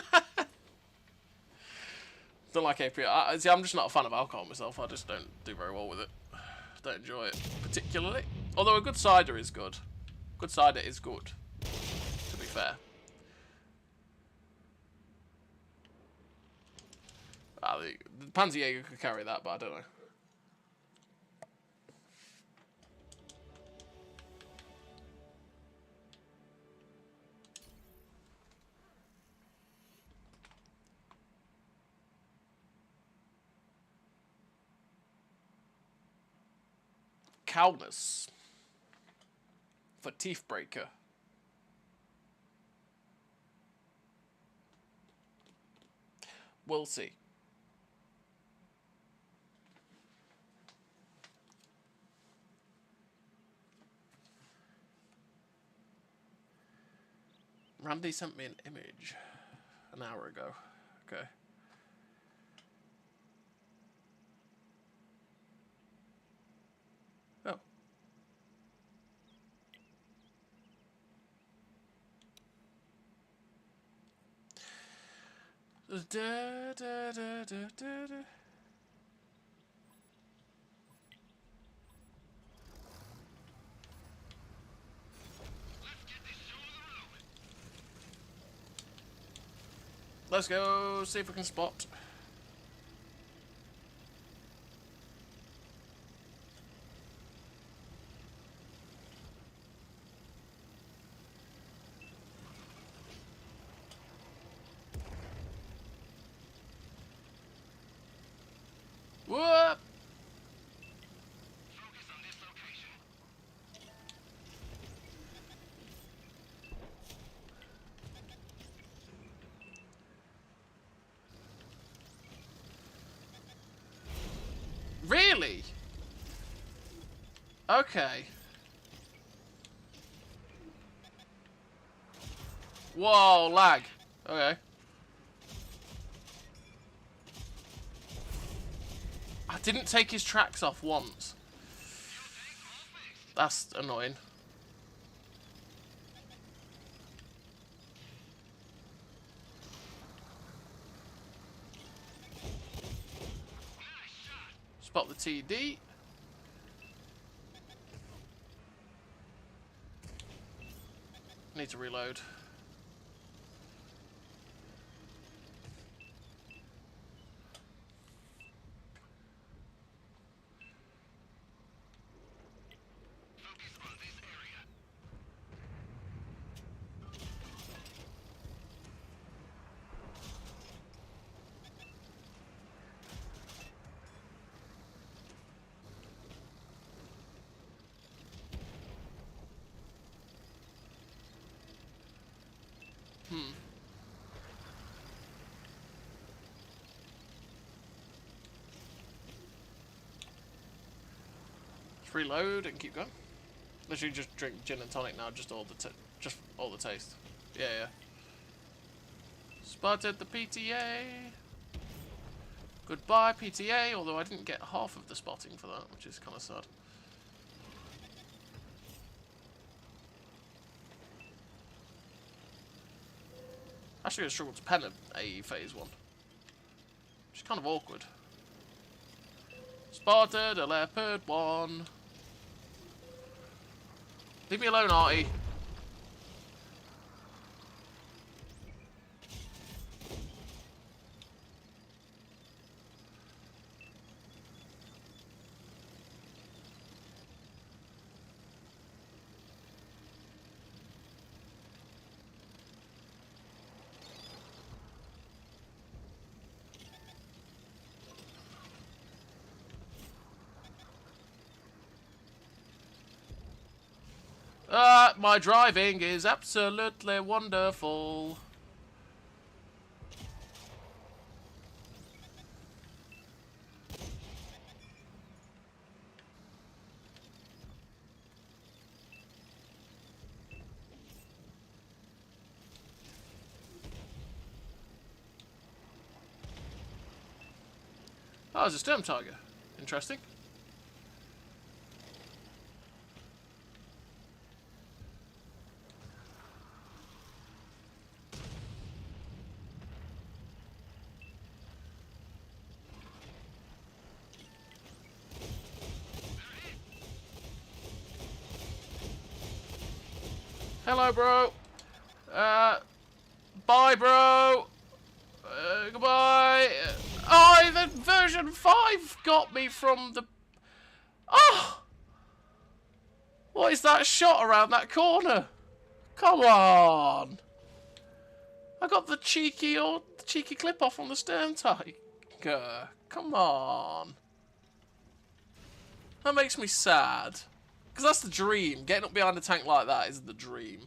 [SPEAKER 1] Don't like APA. See, I'm just not a fan of alcohol myself. I just don't do very well with it. Don't enjoy it particularly. Although a good cider is good. Good cider is good, to be fair. The Panzerjäger could carry that, but I don't know. Cowness for Teethbreaker. We'll see. Randy sent me an image an hour ago. Okay. Oh. Da, da, da, da, da, da. Let's go see if we can spot. Whoop! Really? Okay. Whoa, lag. Okay. I didn't take his tracks off once. That's annoying. Spot the TD. Need to reload. Just reload and keep going. Literally just drink gin and tonic now, just all the taste. Yeah, yeah. Spotted the PTA. Goodbye PTA, although I didn't get half of the spotting for that, which is kind of sad. Actually, I struggled to pen a phase one. Which is kind of awkward. Spotted a leopard one. Leave me alone, Artie. My driving is absolutely wonderful. Oh, it's a Sturm Tiger. Interesting. Hello, bro. Bye, bro. Goodbye. Oh, the version 5 got me from the... Oh! What is that shot around that corner? Come on. I got the cheeky clip off on the stern tiger. Come on. That makes me sad. Because that's the dream. Getting up behind a tank like that is the dream.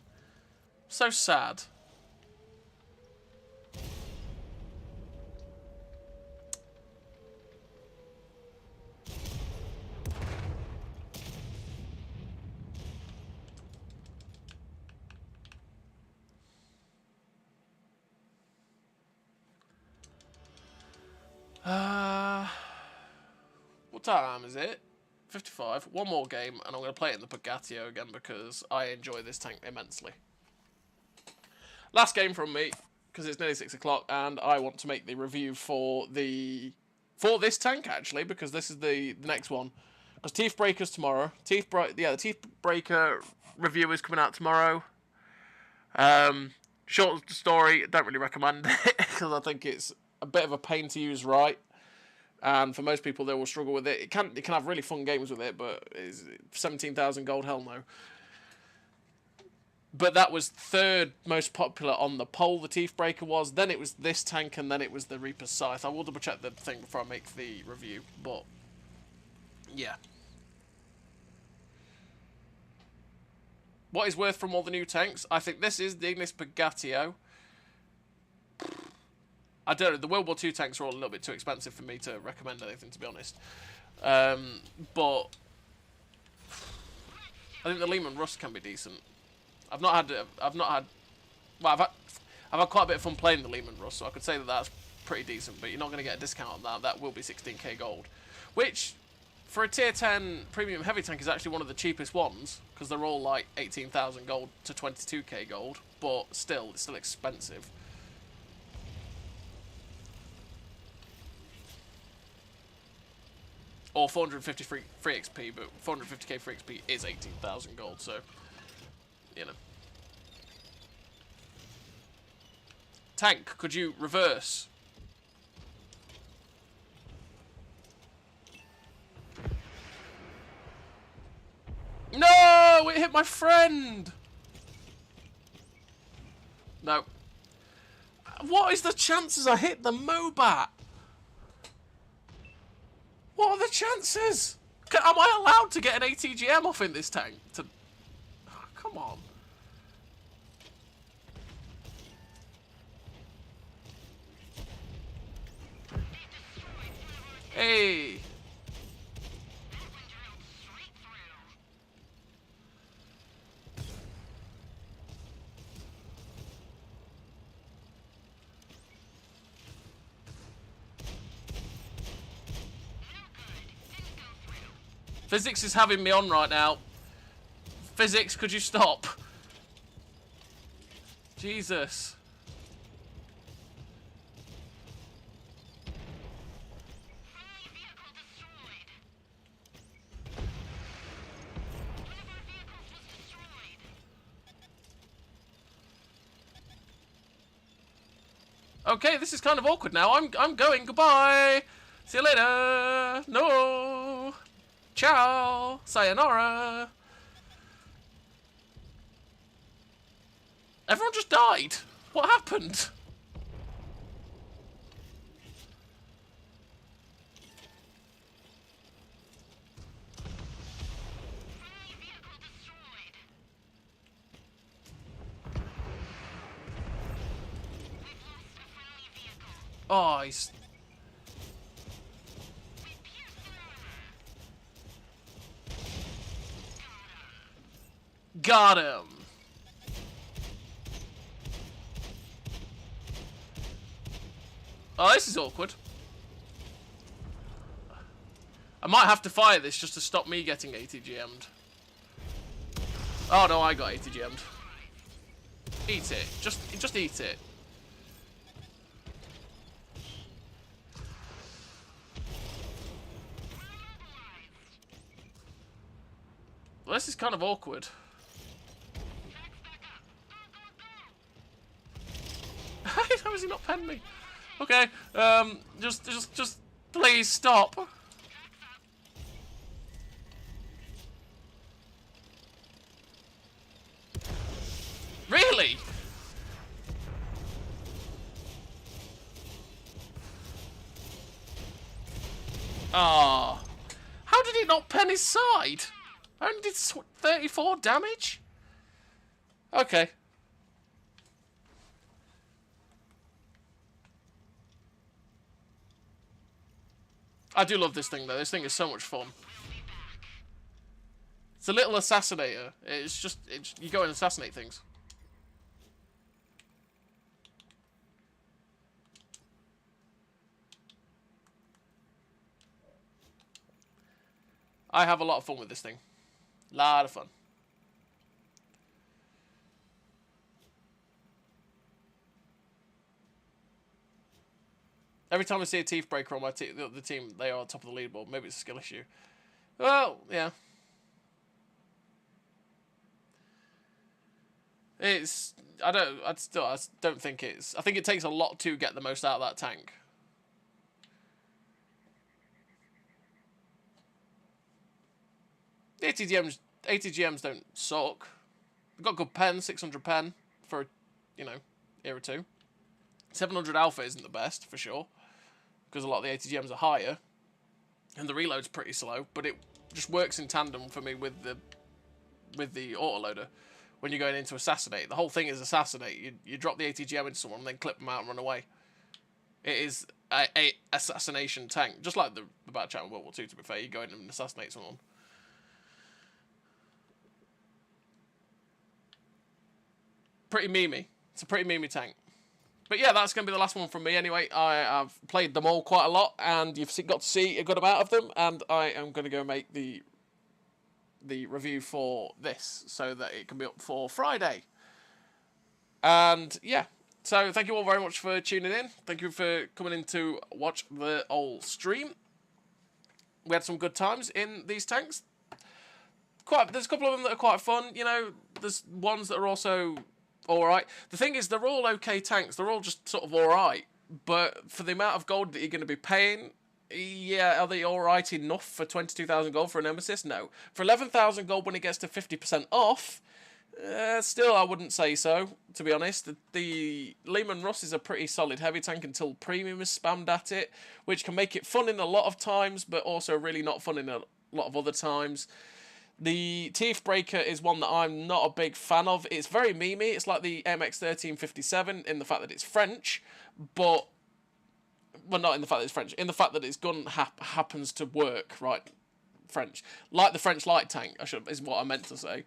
[SPEAKER 1] So sad. What time is it? 55. One more game, and I'm going to play it in the Pagatio again because I enjoy this tank immensely. Last game from me, because it's nearly 6 o'clock, and I want to make the review for this tank, actually, because this is the next one. Because Teeth Breaker's tomorrow. The Teeth Breaker review is coming out tomorrow. Short story, don't really recommend it, because I think it's a bit of a pain to use right. And for most people, they will struggle with it. It can have really fun games with it, but it's 17,000 gold, hell no. But that was third most popular on the poll, the Teeth Breaker was. Then it was this tank, and then it was the Reaper's Scythe. I will double check the thing before I make the review, but yeah. What is worth from all the new tanks? I think this is the Ignis Pagatio. I don't know, the World War II tanks are all a little bit too expensive for me to recommend anything, to be honest. But I think the Lehman Rust can be decent. I've had quite a bit of fun playing the Lehman Rust, so I could say that that's pretty decent, but you're not going to get a discount on that. That will be 16k gold, which for a tier 10 premium heavy tank is actually one of the cheapest ones, because they're all like 18,000 gold to 22k gold, but still, it's still expensive. Or 450 free XP, but 450k free XP is 18,000 gold, so, you know. Tank, could you reverse? No! It hit my friend! No. What is the chances I hit the Mobat? What are the chances? Am I allowed to get an ATGM off in this tank? Oh, come on. Hey. Physics is having me on right now. Physics, could you stop? Jesus. Okay, this is kind of awkward now. I'm going. Goodbye. See you later. No. Ciao. Sayonara. Everyone just died. What happened? Oh, he's... Got him. Oh, this is awkward. I might have to fire this just to stop me getting ATGM'd. Oh no, I got ATGM'd. Eat it. Just eat it. Well, this is kind of awkward. does he not pen me? Okay, just please stop. Really? Ah. How did he not pen his side? I only did 34 damage? Okay. I do love this thing, though. This thing is so much fun. It's a little assassinator. It's just... you go and assassinate things. I have a lot of fun with this thing. Lot of fun. Every time I see a Teeth Breaker on my the team, they are top of the leaderboard. Maybe it's a skill issue. Well, yeah. It's... I don't think it's... I think it takes a lot to get the most out of that tank. The ATGMs don't suck. They've got good pen, 600 pen for, you know, era 2. 700 alpha isn't the best, for sure, because a lot of the ATGMs are higher, and the reload's pretty slow, but it just works in tandem for me with the autoloader. When you're going into assassinate, the whole thing is assassinate. You drop the ATGM into someone and then clip them out and run away. It is a assassination tank, just like the battle chat in World War II, to be fair. You go in and assassinate someone. Pretty memey. It's a pretty memey tank. But yeah, that's going to be the last one from me anyway. I've played them all quite a lot, and you've got to see a good amount of them, and I am going to go make the review for this, so that it can be up for Friday. And yeah, so thank you all very much for tuning in. Thank you for coming in to watch the old stream. We had some good times in these tanks. There's a couple of them that are quite fun, you know. There's ones that are also... alright. The thing is, they're all okay tanks. They're all just sort of alright. But for the amount of gold that you're going to be paying, yeah, are they alright enough for 22,000 gold for a Nemesis? No. For 11,000 gold when it gets to 50% off, still I wouldn't say so, to be honest. The Lehman Russ is a pretty solid heavy tank until premium is spammed at it, which can make it fun in a lot of times, but also really not fun in a lot of other times. The Teeth Breaker is one that I'm not a big fan of. It's very memey. It's like the MX 1357 in the fact that it's French, but... well, not in the fact that it's French. In the fact that its gun happens to work, right? French. Like the French light tank, is what I meant to say.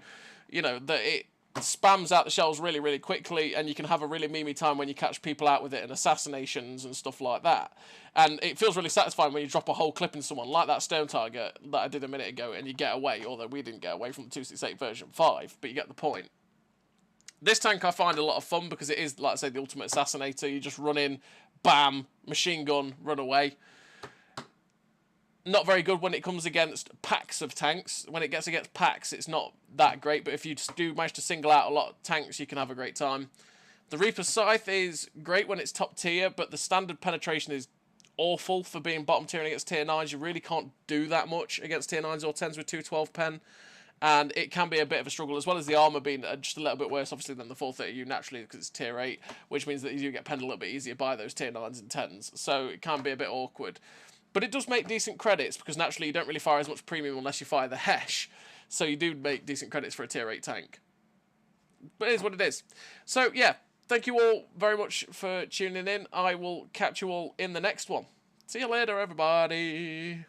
[SPEAKER 1] You know, that it spams out the shells really, really quickly, and you can have a really memey time when you catch people out with it and assassinations and stuff like that. And it feels really satisfying when you drop a whole clip in someone, like that stone target that I did a minute ago, and you get away, although we didn't get away from the 268 version 5, but you get the point. This tank I find a lot of fun because it is, like I say, the ultimate assassinator. You just run in, bam, machine gun, run away. Not very good when it comes against packs of tanks. When it gets against packs, it's not that great, but if you do manage to single out a lot of tanks, you can have a great time. The Reaper Scythe is great when it's top tier, but the standard penetration is awful for being bottom tier against tier 9s. You really can't do that much against tier 9s or 10s with 212 pen, and it can be a bit of a struggle, as well as the armour being just a little bit worse, obviously, than the 430U naturally, because it's tier 8, which means that you do get penned a little bit easier by those tier 9s and 10s, so it can be a bit awkward. But it does make decent credits, because naturally you don't really fire as much premium unless you fire the Hesh, so you do make decent credits for a tier 8 tank. But it is what it is. So, yeah, thank you all very much for tuning in. I will catch you all in the next one. See you later, everybody.